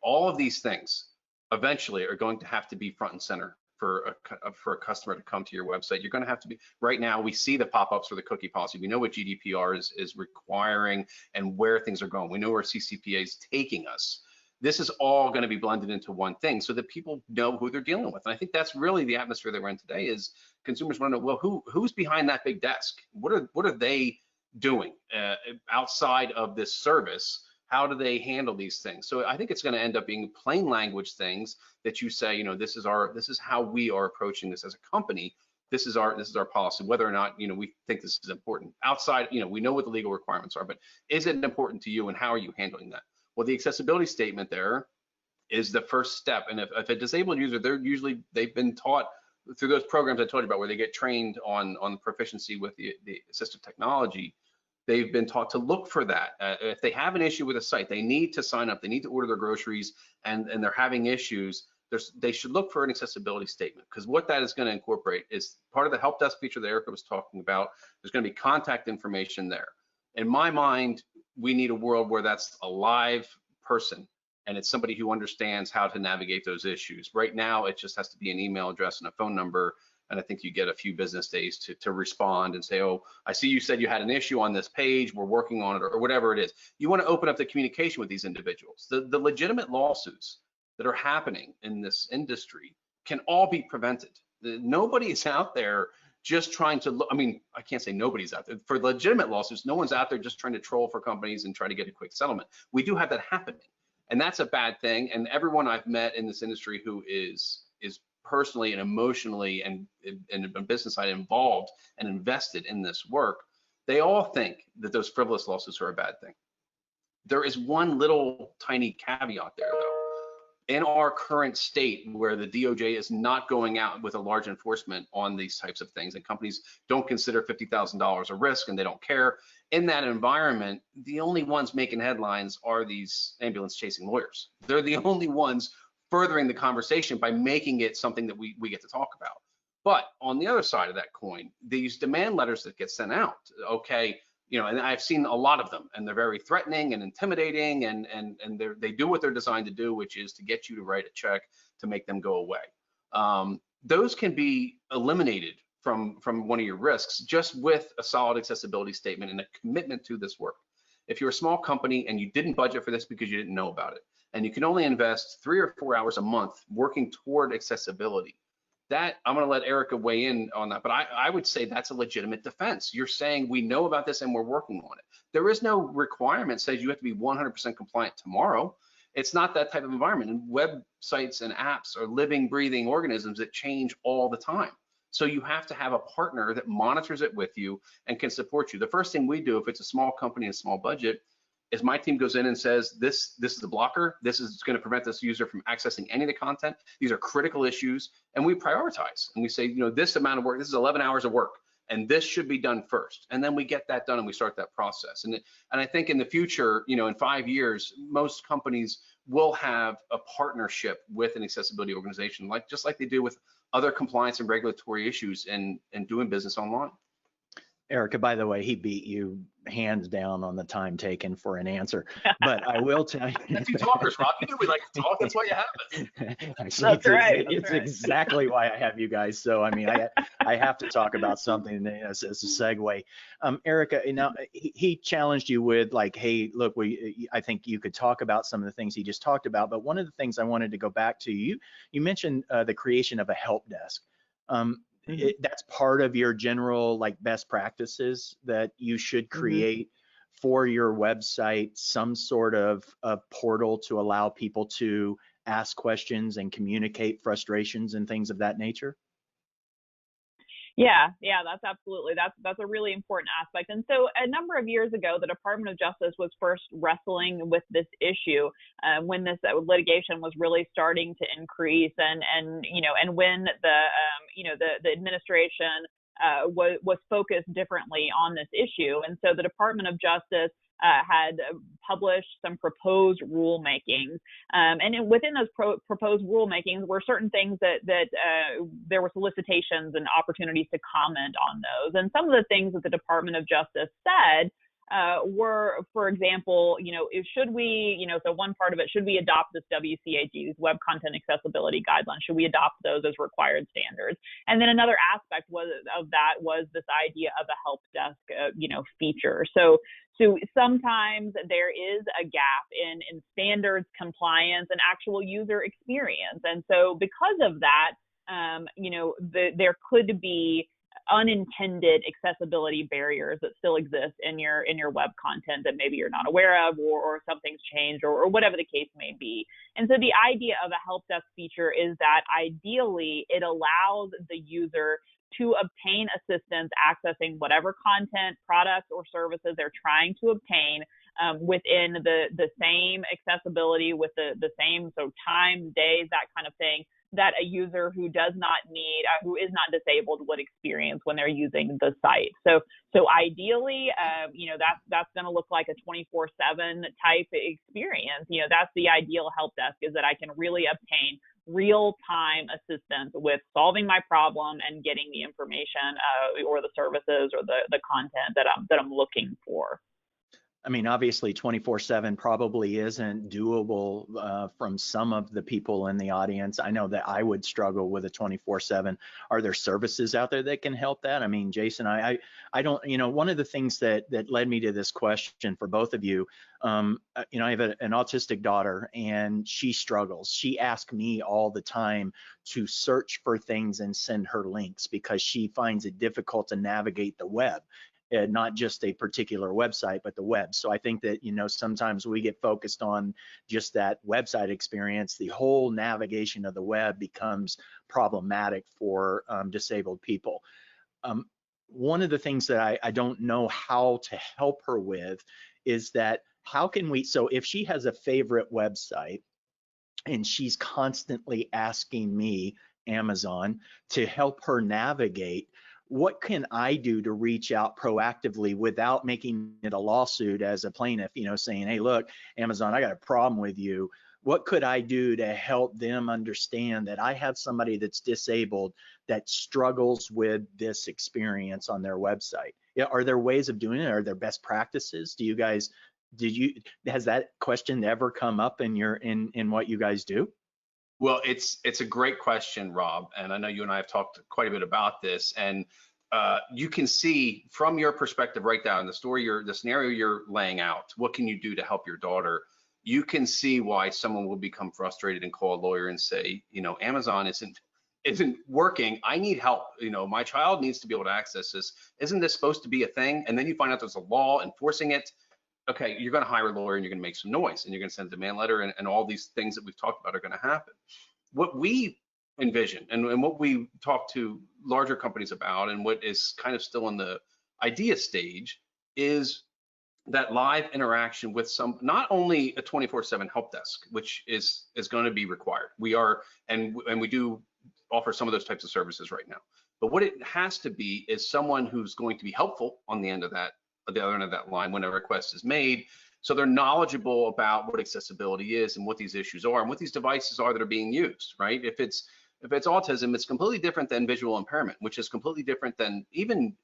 all of these things eventually are going to have to be front and center for a customer to come to your website. You're going to have to be, right now we see the pop-ups for the cookie policy. We know what GDPR is requiring and where things are going. We know where CCPA is taking us. This is all going to be blended into one thing so that people know who they're dealing with. And I think that's really the atmosphere that we're in today, is consumers want to know, well, who's behind that big desk? What are they doing outside of this service? How do they handle these things? So I think it's going to end up being plain language things that you say, this is how we are approaching this as a company. This is our policy, whether or not, we think this is important. Outside, we know what the legal requirements are, but is it important to you, and how are you handling that? Well, the accessibility statement there is the first step. And if a disabled user, they've been taught through those programs I told you about, where they get trained on the proficiency with the assistive technology, they've been taught to look for that. If they have an issue with a site, they need to sign up, they need to order their groceries, and they're having issues, they should look for an accessibility statement, because what that is going to incorporate is part of the help desk feature that Erica was talking about. There's going to be contact information there. In my mind, we need a world where that's a live person, and it's somebody who understands how to navigate those issues. Right now, it just has to be an email address and a phone number, And I think you get a few business days to respond and say, oh, I see you said you had an issue on this page, we're working on it, or whatever it is. You want to open up the communication with these individuals. The legitimate lawsuits that are happening in this industry can all be prevented. Nobody is out there just trying to, I mean, I can't say nobody's out there. For legitimate lawsuits, no one's out there just trying to troll for companies and try to get a quick settlement. We do have that happening, and that's a bad thing. And everyone I've met in this industry who is personally and emotionally and a business side involved and invested in this work, they all think that those frivolous lawsuits are a bad thing. There is one little tiny caveat there, though. In our current state, where the DOJ is not going out with a large enforcement on these types of things, and companies don't consider $50,000 a risk and they don't care, in that environment, the only ones making headlines are these ambulance chasing lawyers. They're the only ones furthering the conversation by making it something that we get to talk about. But on the other side of that coin, these demand letters that get sent out, okay, you know, and I've seen a lot of them, and they're very threatening and intimidating, and they do what they're designed to do, which is to get you to write a check to make them go away. Those can be eliminated from one of your risks just with a solid accessibility statement and a commitment to this work. If you're a small company and you didn't budget for this because you didn't know about it, and you can only invest 3 or 4 hours a month working toward accessibility, that I'm going to let Erica weigh in on that, but I would say that's a legitimate defense. You're saying we know about this and we're working on it. There is no requirement says you have to be 100% compliant tomorrow. It's not that type of environment. And websites and apps are living, breathing organisms that change all the time. So you have to have a partner that monitors it with you and can support you. The first thing we do if it's a small company and a small budget is my team goes in and says, this is a blocker. This is going to prevent this user from accessing any of the content. These are critical issues. And we prioritize. And we say, you know, this amount of work, this is 11 hours of work, and this should be done first. And then we get that done and we start that process. And I think in the future, you know, in 5 years, most companies will have a partnership with an accessibility organization, just like they do with other compliance and regulatory issues and doing business online. Erica, by the way, he beat you hands down on the time taken for an answer, but I will tell you. That's you talkers, Rob. You know we like to talk. That's why you have us. Actually, That's right. It's exactly why I have you guys. So, I mean, I have to talk about something as a segue. Erica, now he challenged you with like, hey, look, I think you could talk about some of the things he just talked about, but one of the things I wanted to go back to, you mentioned the creation of a help desk. That's part of your general like best practices that you should create for your website, some sort of portal to allow people to ask questions and communicate frustrations and things of that nature. Yeah, that's absolutely, that's a really important aspect. And so a number of years ago, the Department of Justice was first wrestling with this issue when this litigation was really starting to increase, and when the administration was focused differently on this issue. And so the Department of Justice had published some proposed rulemakings, and within those proposed rulemakings were certain things that there were solicitations and opportunities to comment on those. And some of the things that the Department of Justice said were, for example, should we, so one part of it, should we adopt this WCAG's Web Content Accessibility Guidelines? Should we adopt those as required standards? And then another aspect was this idea of a help desk, feature. So sometimes there is a gap in standards compliance and actual user experience. And so because of that, there could be unintended accessibility barriers that still exist in your web content that maybe you're not aware of, or something's changed, or whatever the case may be. And so the idea of a help desk feature is that ideally it allows the user to obtain assistance accessing whatever content, products, or services they're trying to obtain within the same accessibility, with the same time, days, that kind of thing, that a user who does not need, who is not disabled would experience when they're using the site. So ideally, that's going to look like a 24/7 type experience. That's the ideal help desk, is that I can really obtain real-time assistance with solving my problem and getting the information or the services or the content that I'm looking for. I mean, obviously 24/7 probably isn't doable from some of the people in the audience. I know that I would struggle with a 24/7. Are there services out there that can help that? I mean, Jason, I don't, one of the things that led me to this question for both of you, I have an autistic daughter and she struggles. She asks me all the time to search for things and send her links because she finds it difficult to navigate the web. Not just a particular website, but the web. So I think that, sometimes we get focused on just that website experience. The whole navigation of the web becomes problematic for disabled people. One of the things that I don't know how to help her with is that how can we, so if she has a favorite website and she's constantly asking me, Amazon, to help her navigate, what can I do to reach out proactively without making it a lawsuit as a plaintiff, saying, hey, look, Amazon, I got a problem with you. What could I do to help them understand that I have somebody that's disabled that struggles with this experience on their website? Yeah, are there ways of doing it? Are there best practices? Has that question ever come up in what you guys do? Well, it's a great question, Rob, and I know you and I have talked quite a bit about this, and you can see from your perspective right now in the scenario you're laying out, what can you do to help your daughter? You can see why someone will become frustrated and call a lawyer and say, Amazon isn't working. I need help. My child needs to be able to access this. Isn't this supposed to be a thing? And then you find out there's a law enforcing it. Okay, you're going to hire a lawyer and you're going to make some noise and you're going to send a demand letter and all these things that we've talked about are going to happen. What we envision and what we talk to larger companies about and what is kind of still in the idea stage is that live interaction with not only a 24/7 help desk, which is going to be required. We are, and we do offer some of those types of services right now. But what it has to be is someone who's going to be helpful on the other end of that line when a request is made. So they're knowledgeable about what accessibility is and what these issues are and what these devices are that are being used, right? If it's autism, it's completely different than visual impairment, which is completely different than even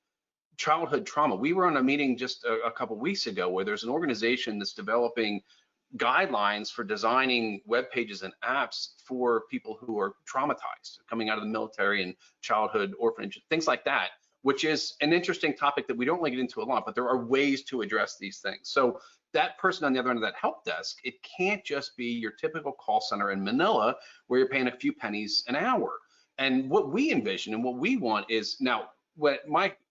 childhood trauma. We were on a meeting just a couple weeks ago where there's an organization that's developing guidelines for designing web pages and apps for people who are traumatized, coming out of the military and childhood orphanage, things like that, which is an interesting topic that we don't really get into a lot, but there are ways to address these things. So that person on the other end of that help desk, it can't just be your typical call center in Manila where you're paying a few pennies an hour. And what we envision and what we want is, now,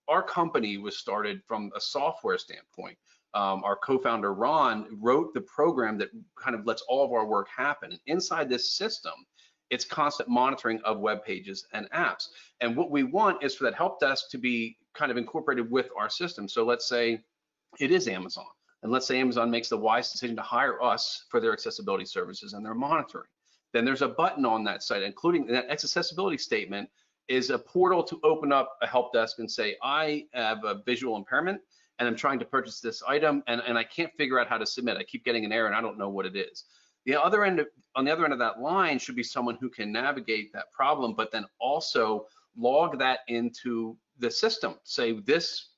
our company was started from a software standpoint. Our co-founder, Ron, wrote the program that kind of lets all of our work happen. And inside this system, it's constant monitoring of web pages and apps. And what we want is for that help desk to be kind of incorporated with our system. So let's say it is Amazon, and let's say Amazon makes the wise decision to hire us for their accessibility services and their monitoring. Then there's a button on that site, including that accessibility statement is a portal to open up a help desk and say, I have a visual impairment and I'm trying to purchase this item and I can't figure out how to submit. I keep getting an error and I don't know what it is. On the other end of that line should be someone who can navigate that problem, but then also log that into the system. Say this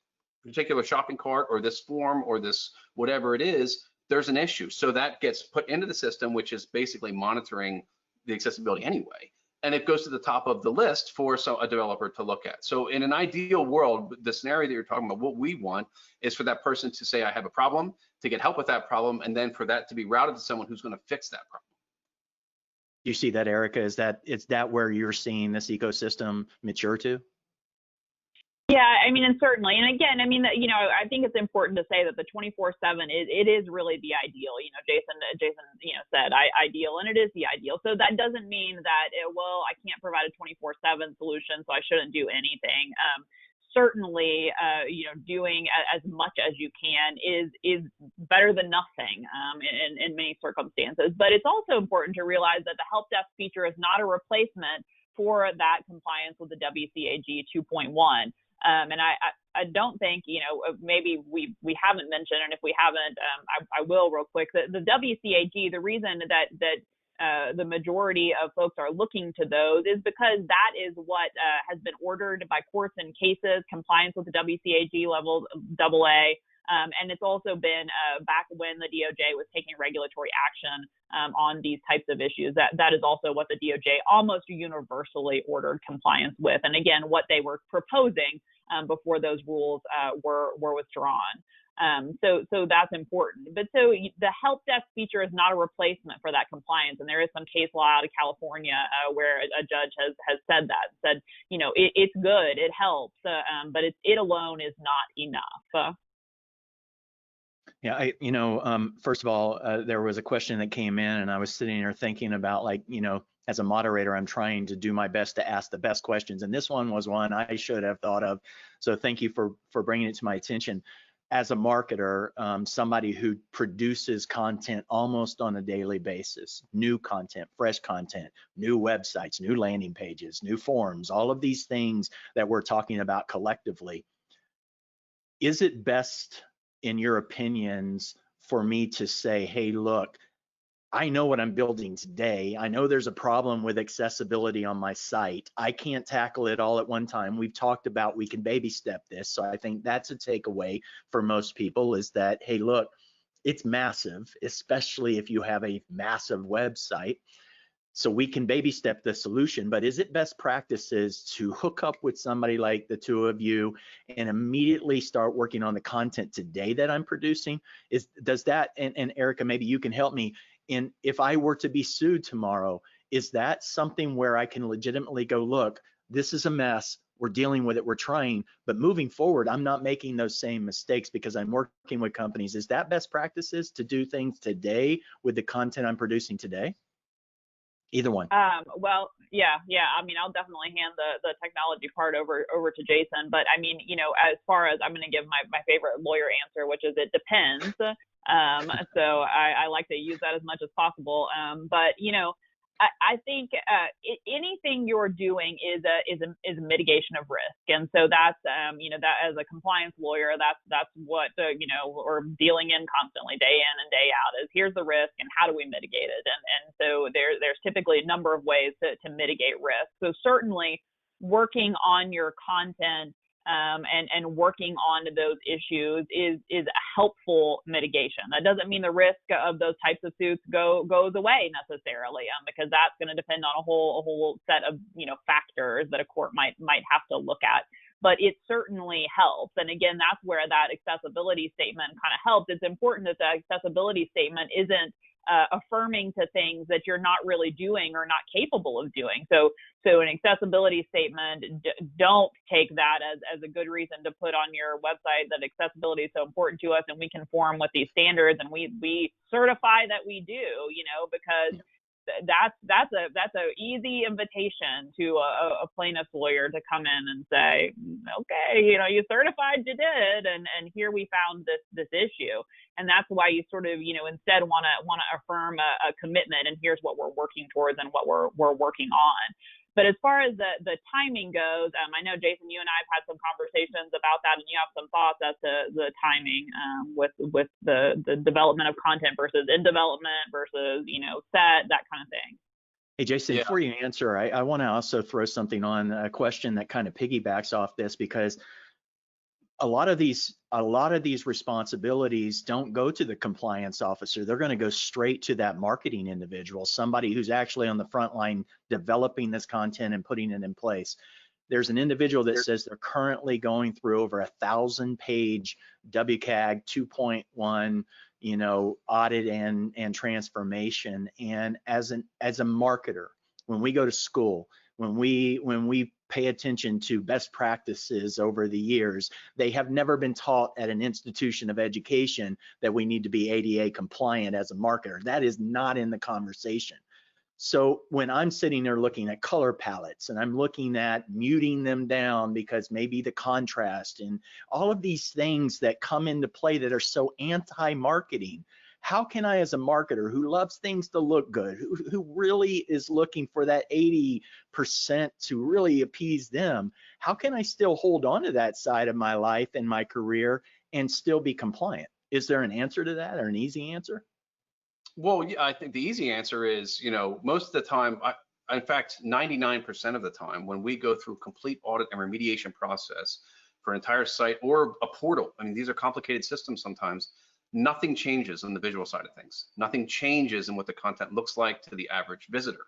particular shopping cart or this form or this whatever it is, there's an issue. So that gets put into the system, which is basically monitoring the accessibility anyway. And it goes to the top of the list for a developer to look at. So in an ideal world, the scenario that you're talking about, what we want is for that person to say, I have a problem, to get help with that problem, and then for that to be routed to someone who's going to fix that problem. You see that, Erica? Is that where you're seeing this ecosystem mature to? Yeah, I mean, and certainly, and again, I mean, I think it's important to say that the 24/7 it is really the ideal. Jason, said ideal, and it is the ideal. So that doesn't mean that I can't provide a 24/7 solution, so I shouldn't do anything. Certainly, doing as much as you can is better than nothing in many circumstances. But it's also important to realize that the help desk feature is not a replacement for that compliance with the WCAG 2.1. And I don't think, maybe we haven't mentioned, and if we haven't, I will real quick. The WCAG, the reason that the majority of folks are looking to those is because that is what has been ordered by courts and cases, compliance with the WCAG level AA, And it's also been back when the DOJ was taking regulatory action on these types of issues. That is also what the DOJ almost universally ordered compliance with. And again, what they were proposing before those rules were withdrawn. So that's important. But so the help desk feature is not a replacement for that compliance. And there is some case law out of California where a judge has said that, said, you know, it's good, it helps, but it alone is not enough. Yeah, first of all, there was a question that came in and I was sitting there thinking about, like, as a moderator, I'm trying to do my best to ask the best questions. And this one was one I should have thought of. So thank you for bringing it to my attention. As a marketer, somebody who produces content almost on a daily basis, new content, fresh content, new websites, new landing pages, new forms, all of these things that we're talking about collectively, is it best, in your opinions, for me to say, hey, look, I know what I'm building today. I know there's a problem with accessibility on my site. I can't tackle it all at one time. We've talked about we can baby step this. So I think that's a takeaway for most people, is that, hey, look, it's massive, especially if you have a massive website. So we can baby step the solution, but is it best practices to hook up with somebody like the two of you and immediately start working on the content today that I'm producing? Does that, and Erica, maybe you can help me, and if I were to be sued tomorrow, is that something where I can legitimately go, look, this is a mess, we're dealing with it, we're trying, but moving forward, I'm not making those same mistakes because I'm working with companies. Is that best practices to do things today with the content I'm producing today? Either one. Well, yeah. I mean, I'll definitely hand the technology part over to Jason. But I mean, as far as, I'm going to give my favorite lawyer answer, which is it depends. So I like to use that as much as possible. But I think anything you're doing is a mitigation of risk, and so that's that as a compliance lawyer, that's what we're dealing in constantly, day in and day out, is here's the risk and how do we mitigate it, and so there's typically a number of ways to mitigate risk. So certainly working on your content and working on those issues is a helpful mitigation. That doesn't mean the risk of those types of suits goes away necessarily, because that's going to depend on a whole set of factors that a court might have to look at. But it certainly helps. And again, that's where that accessibility statement kind of helps. It's important that the accessibility statement isn't affirming to things that you're not really doing or not capable of doing. So an accessibility statement, don't take that as a good reason to put on your website that accessibility is so important to us and we conform with these standards and we certify that we do, because that's a easy invitation to a plaintiff's lawyer to come in and say, okay, you certified you did, and here we found this issue. And that's why you sort of, instead want to affirm a commitment, and here's what we're working towards and what we're working on. But as far as the timing goes, I know, Jason, you and I have had some conversations about that, and you have some thoughts as to the timing with the development of content versus in development versus, set, that kind of thing. Hey, Jason, before you answer, I want to also throw something on, a question that kind of piggybacks off this, because a lot of these responsibilities don't go to the compliance officer. They're going to go straight to that marketing individual, somebody who's actually on the front line developing this content and putting it in place. There's an individual that says they're currently going through over 1,000-page WCAG 2.1, audit and transformation. And as a marketer, when we go to school, when we pay attention to best practices over the years, they have never been taught at an institution of education that we need to be ADA compliant as a marketer. That is not in the conversation. So when I'm sitting there looking at color palettes and I'm looking at muting them down because maybe the contrast and all of these things that come into play that are so anti-marketing, how can I, as a marketer who loves things to look good, who really is looking for that 80% to really appease them, how can I still hold on to that side of my life and my career and still be compliant? Is there an answer to that, or an easy answer? Well, yeah, I think the easy answer is, most of the time, in fact, 99% of the time, when we go through complete audit and remediation process, for an entire site or a portal. I mean, these are complicated systems sometimes. Nothing changes on the visual side of things. Nothing changes in what the content looks like to the average visitor.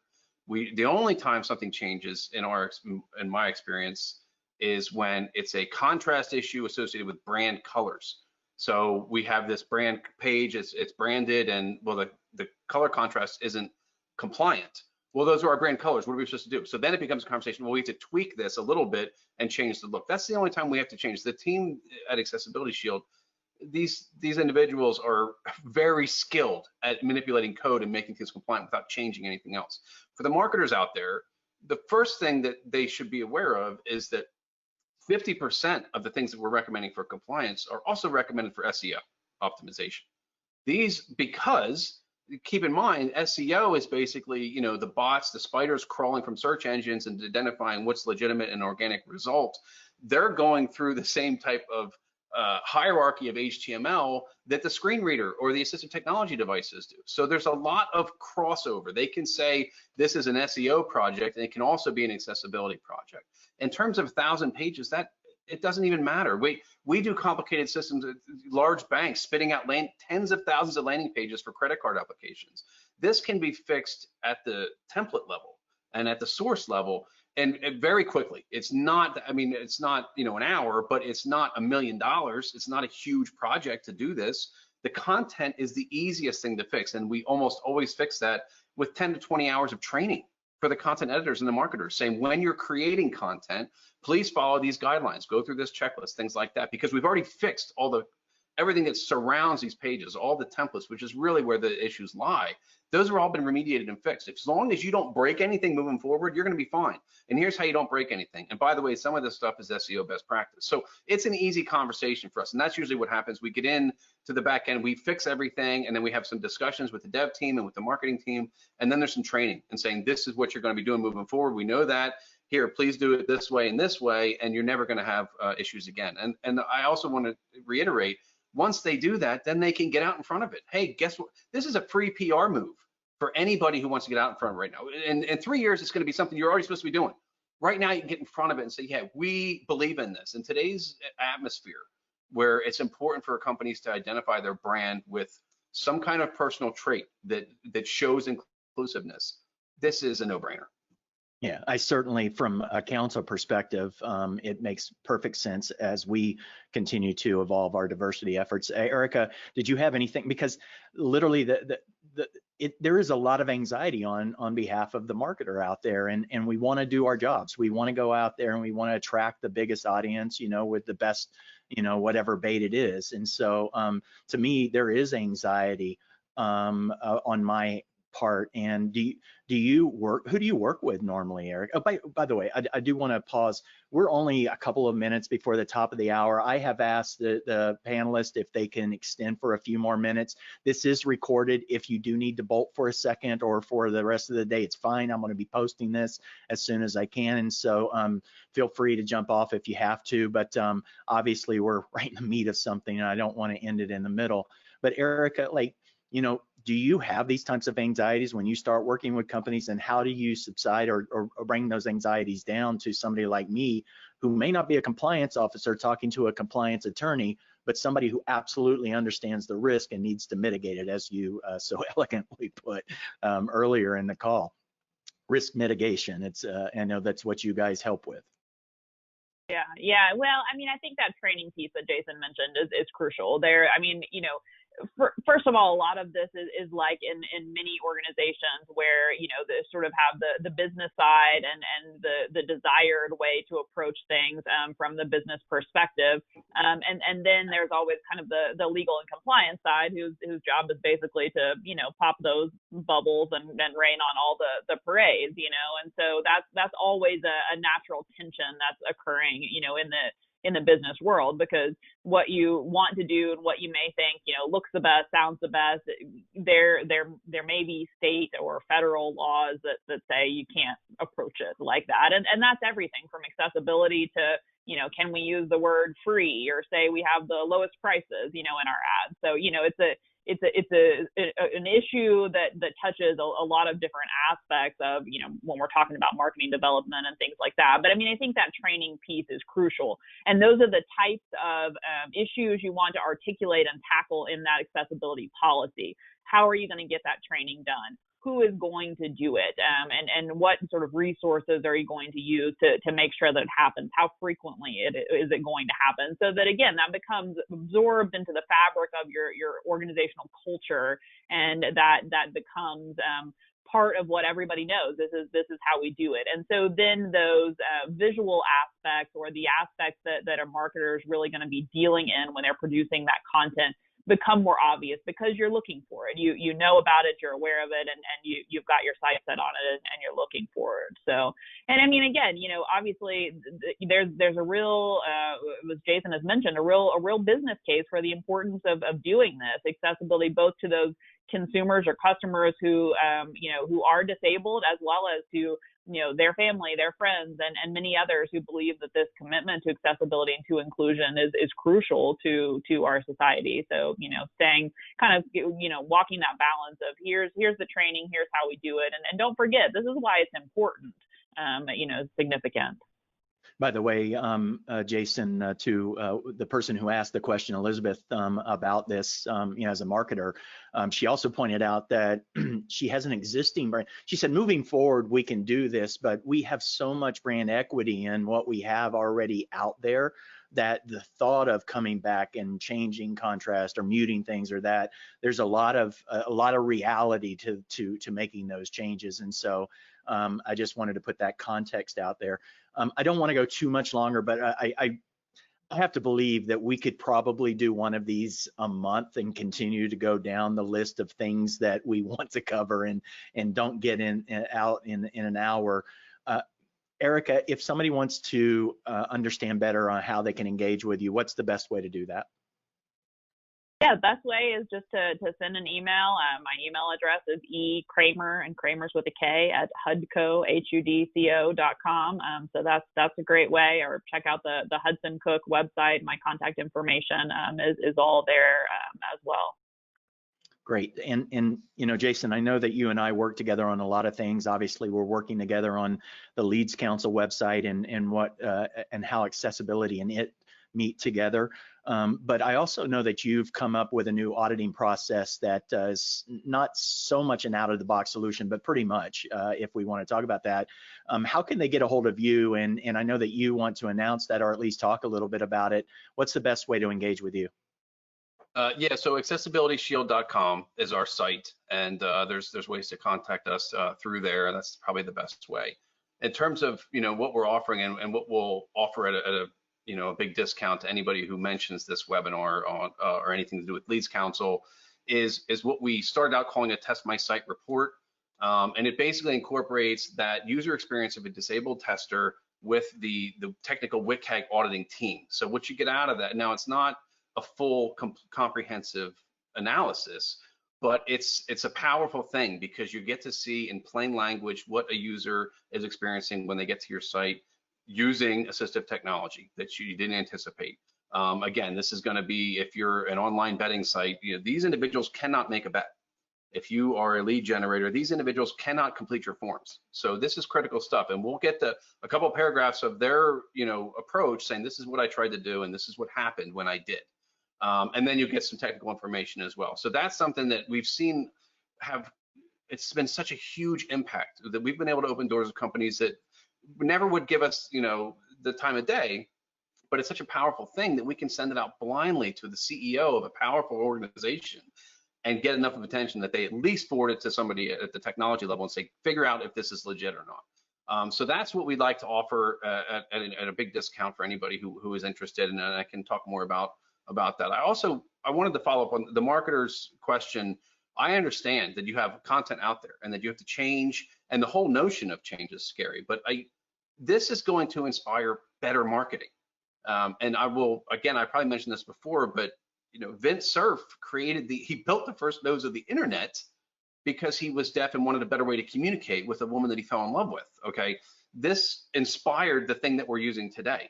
The only time something changes in my experience is when it's a contrast issue associated with brand colors. So we have this brand page, it's branded, and well, the color contrast isn't compliant. Well, those are our brand colors. What are we supposed to do? So then it becomes a conversation. Well, we have to tweak this a little bit and change the look. That's the only time we have to change. The team at Accessibility Shield, these individuals are very skilled at manipulating code and making things compliant without changing anything else. For the marketers out there, the first thing that they should be aware of is that 50% of the things that we're recommending for compliance are also recommended for SEO optimization. Because keep in mind, SEO is basically, you know, the bots, the spiders crawling from search engines and identifying what's legitimate and organic result. They're going through the same type of hierarchy of HTML that the screen reader or the assistive technology devices do. So there's a lot of crossover. They can say this is an SEO project, and it can also be an accessibility project. In terms of 1,000 pages, that it doesn't even matter. We do complicated systems, large banks spitting out tens of thousands of landing pages for credit card applications. This can be fixed at the template level and at the source level, and very quickly. It's not, I mean, it's not, you know, an hour, but it's not $1 million. It's not a huge project to do this. The content is the easiest thing to fix, and we almost always fix that with 10 to 20 hours of training for the content editors and the marketers, saying when you're creating content, please follow these guidelines, go through this checklist, things like that, because we've already fixed everything that surrounds these pages, all the templates, which is really where the issues lie. Those have all been remediated and fixed. As long as you don't break anything moving forward, you're going to be fine. And here's how you don't break anything. And by the way, some of this stuff is SEO best practice. So it's an easy conversation for us. And that's usually what happens. We get in to the back end, we fix everything, and then we have some discussions with the dev team and with the marketing team. And then there's some training and saying, this is what you're going to be doing moving forward. We know that. Here, please do it this way, and you're never going to have issues again. And I also want to reiterate, once they do that, then they can get out in front of it. Hey, guess what? This is a free PR move for anybody who wants to get out in front of it right now. In 3 years, it's going to be something you're already supposed to be doing. Right now, you can get in front of it and say, yeah, we believe in this. In today's atmosphere, where it's important for companies to identify their brand with some kind of personal trait that shows inclusiveness, this is a no-brainer. Yeah, I certainly, from a council perspective, it makes perfect sense as we continue to evolve our diversity efforts. Erica, did you have anything? Because literally, there is a lot of anxiety on behalf of the marketer out there, and we want to do our jobs. We want to go out there and we want to attract the biggest audience, you know, with the best, you know, whatever bait it is. And so, to me, there is anxiety on my part. And who do you work with normally, Eric? Oh, by the way, I do want to pause. We're only a couple of minutes before the top of the hour. I have asked the panelists if they can extend for a few more minutes. This is recorded. If you do need to bolt for a second or for the rest of the day, it's fine. I'm going to be posting this as soon as I can. And so feel free to jump off if you have to, but obviously we're right in the meat of something and I don't want to end it in the middle. But Erica, like, you know, do you have these types of anxieties when you start working with companies, and how do you subside or bring those anxieties down to somebody like me who may not be a compliance officer talking to a compliance attorney, but somebody who absolutely understands the risk and needs to mitigate it, as you so elegantly put earlier in the call? Risk mitigation, it's I know that's what you guys help with. Yeah. Well, I mean, I think that training piece that Jason mentioned is crucial there. I mean, you know, first of all, a lot of this is like in many organizations where, you know, they sort of have the business side and the desired way to approach things from the business perspective. And then there's always kind of the legal and compliance side whose job is basically to, you know, pop those bubbles and rain on all the parades, you know. And so that's always a natural tension that's occurring, you know, in the business world, because what you want to do and what you may think, you know, looks the best, sounds the best, there may be state or federal laws that say you can't approach it like that. And that's everything from accessibility to, you know, can we use the word free or say we have the lowest prices, you know, in our ads. So, you know, an issue that touches a lot of different aspects of, when we're talking about marketing development and things like that. But I mean, I think that training piece is crucial. And those are the types of issues you want to articulate and tackle in that accessibility policy. How are you going to get that training done? Who is going to do it? And what sort of resources are you going to use to make sure that it happens? How frequently is it going to happen? So that, again, that becomes absorbed into the fabric of your organizational culture, and that becomes part of what everybody knows. This is how we do it. And so then those visual aspects, or the aspects that are marketers really going to be dealing in when they're producing that content, become more obvious because you're looking for it. You know about it, you're aware of it, and you've got your sight set on it, and you're looking for it. So, and I mean, again, obviously there's a real, as Jason has mentioned, a real business case for the importance of doing this accessibility, both to those consumers or customers who who are disabled, as well as to their family, their friends, and many others who believe that this commitment to accessibility and to inclusion is crucial to our society. So, staying kind of, walking that balance of here's the training, here's how we do it. And don't forget, this is why it's important, significant. By the way, Jason, to the person who asked the question, Elizabeth, about this, as a marketer, she also pointed out that she has an existing brand. She said, moving forward, we can do this, but we have so much brand equity in what we have already out there that the thought of coming back and changing contrast or muting things or that, there's a lot of reality to making those changes. And so I just wanted to put that context out there. I don't want to go too much longer, but I have to believe that we could probably do one of these a month and continue to go down the list of things that we want to cover and don't get out in an hour. Erica, if somebody wants to understand better on how they can engage with you, what's the best way to do that? Yeah, the best way is just to send an email. My email address is ekramer, and Kramer's with a K, at hudco.com. So that's a great way. Or check out the Hudson Cook website. My contact information is all there as well. Great. And Jason, I know that you and I work together on a lot of things. Obviously, we're working together on the Leeds Council website and how accessibility and it meet together. But I also know that you've come up with a new auditing process that is not so much an out-of-the-box solution, but pretty much, if we want to talk about that. How can they get a hold of you? And I know that you want to announce that, or at least talk a little bit about it. What's the best way to engage with you? Yeah, so accessibilityshield.com is our site, and there's ways to contact us through there, and that's probably the best way. In terms of what we're offering and what we'll offer at a big discount to anybody who mentions this webinar on or anything to do with Leeds Council is what we started out calling a Test My Site report, and it basically incorporates that user experience of a disabled tester with the technical Wcag auditing team. So what you get out of that, now it's not a full comprehensive analysis, but it's a powerful thing because you get to see in plain language what a user is experiencing when they get to your site using assistive technology that you didn't anticipate. Again, this is going to be, if you're an online betting site, these individuals cannot make a bet. If you are a lead generator, these individuals cannot complete your forms. So this is critical stuff, and we'll get a couple of paragraphs of their approach saying this is what I tried to do and this is what happened when I did. And then you get some technical information as well. So that's something that we've seen it's been such a huge impact that we've been able to open doors of companies that never would give us, the time of day, but it's such a powerful thing that we can send it out blindly to the CEO of a powerful organization and get enough of attention that they at least forward it to somebody at the technology level and say, figure out if this is legit or not. So that's what we'd like to offer at a big discount for anybody who is interested, and I can talk more about that. I wanted to follow up on the marketer's question. I understand that you have content out there and that you have to change, and the whole notion of change is scary, but this is going to inspire better marketing. And I probably mentioned this before, but Vint Cerf he built the first nose of the internet because he was deaf and wanted a better way to communicate with a woman that he fell in love with. Okay, this inspired the thing that we're using today.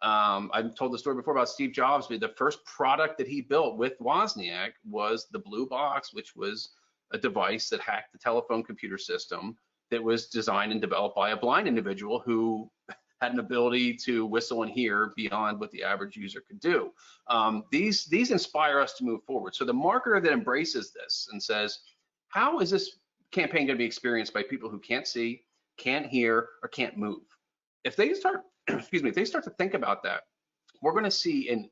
I've told the story before about Steve Jobs, but the first product that he built with Wozniak was the Blue Box, which was a device that hacked the telephone computer system that was designed and developed by a blind individual who had an ability to whistle and hear beyond what the average user could do. These inspire us to move forward. So the marketer that embraces this and says, how is this campaign going to be experienced by people who can't see, can't hear, or can't move? If they start, excuse me, if they start to think about that, we're going to see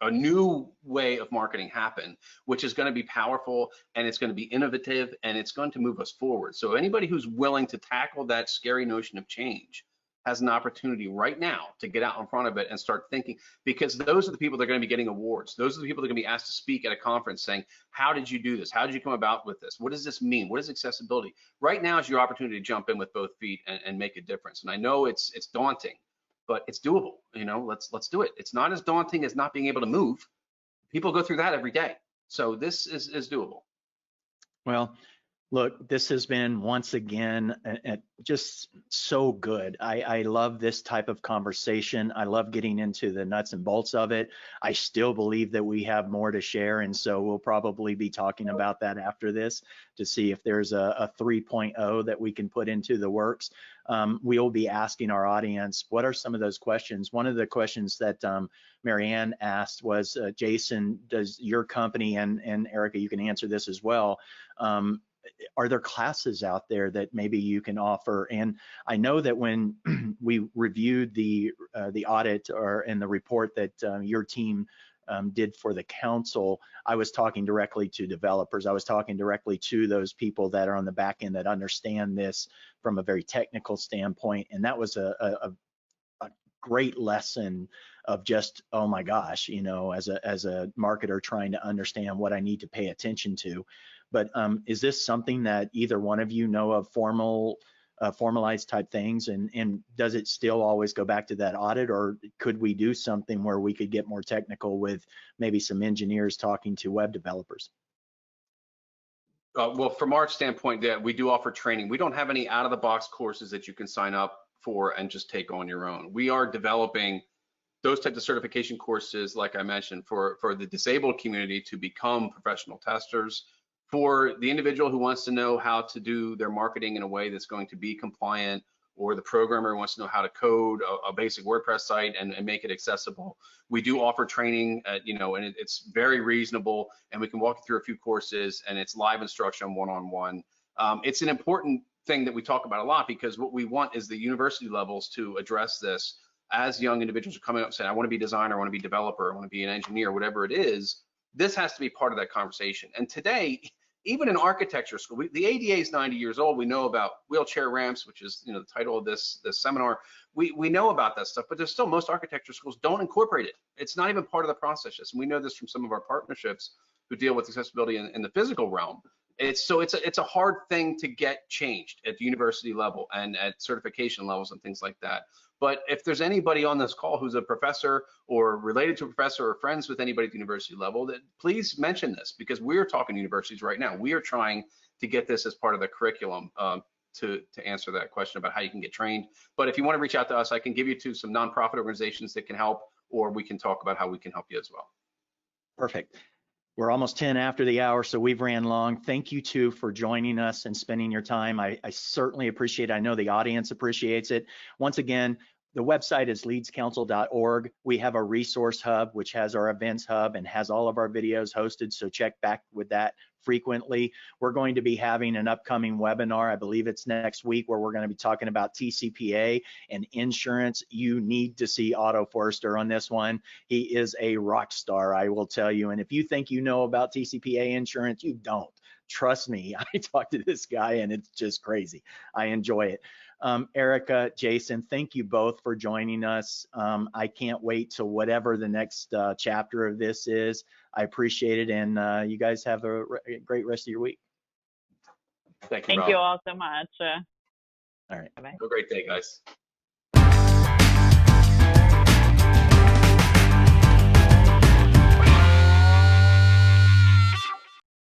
a new way of marketing happen, which is going to be powerful, and it's going to be innovative, and it's going to move us forward. So anybody who's willing to tackle that scary notion of change has an opportunity right now to get out in front of it and start thinking, because those are the people that are going to be getting awards. Those are the people that are going to be asked to speak at a conference saying, how did you do this? How did you come about with this? What does this mean? What is accessibility? Right now is your opportunity to jump in with both feet and make a difference. And I know it's daunting, but it's doable. You know, let's do it. It's not as daunting as not being able to move. People go through that every day. So this is doable. Well, look, this has been once again just so good. I love this type of conversation. I love getting into the nuts and bolts of it. I still believe that we have more to share, and so we'll probably be talking about that after this to see if there's a 3.0 that we can put into the works. We'll be asking our audience, what are some of those questions? One of the questions that Marianne asked was, Jason, does your company, and Erica, you can answer this as well, are there classes out there that maybe you can offer? And I know that when we reviewed the audit and the report that your team did for the council, I was talking directly to developers. I was talking directly to those people that are on the back end that understand this from a very technical standpoint. And that was a great lesson of just, oh my gosh, you know, as a marketer trying to understand what I need to pay attention to. But is this something that either one of you know of formalized type things, and does it still always go back to that audit, or could we do something where we could get more technical with maybe some engineers talking to web developers? Well, from our standpoint, yeah, we do offer training. We don't have any out-of-the-box courses that you can sign up for and just take on your own. We are developing those types of certification courses, like I mentioned, for the disabled community to become professional testers, for the individual who wants to know how to do their marketing in a way that's going to be compliant, or the programmer who wants to know how to code a basic WordPress site and make it accessible. We do offer training, you know, and it's very reasonable, and we can walk you through a few courses, and it's live instruction one-on-one. It's an important thing that we talk about a lot, because what we want is the university levels to address this as young individuals are coming up saying, I want to be a designer, I want to be a developer, I want to be an engineer, whatever it is. This has to be part of that conversation. And today, even in architecture school, the ADA is 90 years old. We know about wheelchair ramps, which is, you know, the title of this seminar. We know about that stuff, but there's still, most architecture schools don't incorporate it. It's not even part of the process. And we know this from some of our partnerships who deal with accessibility in the physical realm. It's a hard thing to get changed at the university level and at certification levels and things like that. But if there's anybody on this call who's a professor or related to a professor or friends with anybody at the university level, then please mention this, because we're talking to universities right now. We are trying to get this as part of the curriculum to answer that question about how you can get trained. But if you want to reach out to us, I can give you to some nonprofit organizations that can help, or we can talk about how we can help you as well. Perfect. We're almost 10 after the hour, so we've ran long. Thank you two for joining us and spending your time. I certainly appreciate it. I know the audience appreciates it. Once again, the website is leadscouncil.org. We have a resource hub, which has our events hub and has all of our videos hosted, so check back with that frequently. We're going to be having an upcoming webinar, I believe it's next week, where we're going to be talking about TCPA and insurance. You need to see Otto Forster on this one. He is a rock star, I will tell you. And if you think you know about TCPA insurance, you don't. Trust me, I talked to this guy and it's just crazy. I enjoy it. Erica, Jason, thank you both for joining us. I can't wait till whatever the next chapter of this is. I appreciate it, and you guys have a great rest of your week. Thank you, Thank Rob. you all so much. All right. Bye-bye. Have a great day, guys.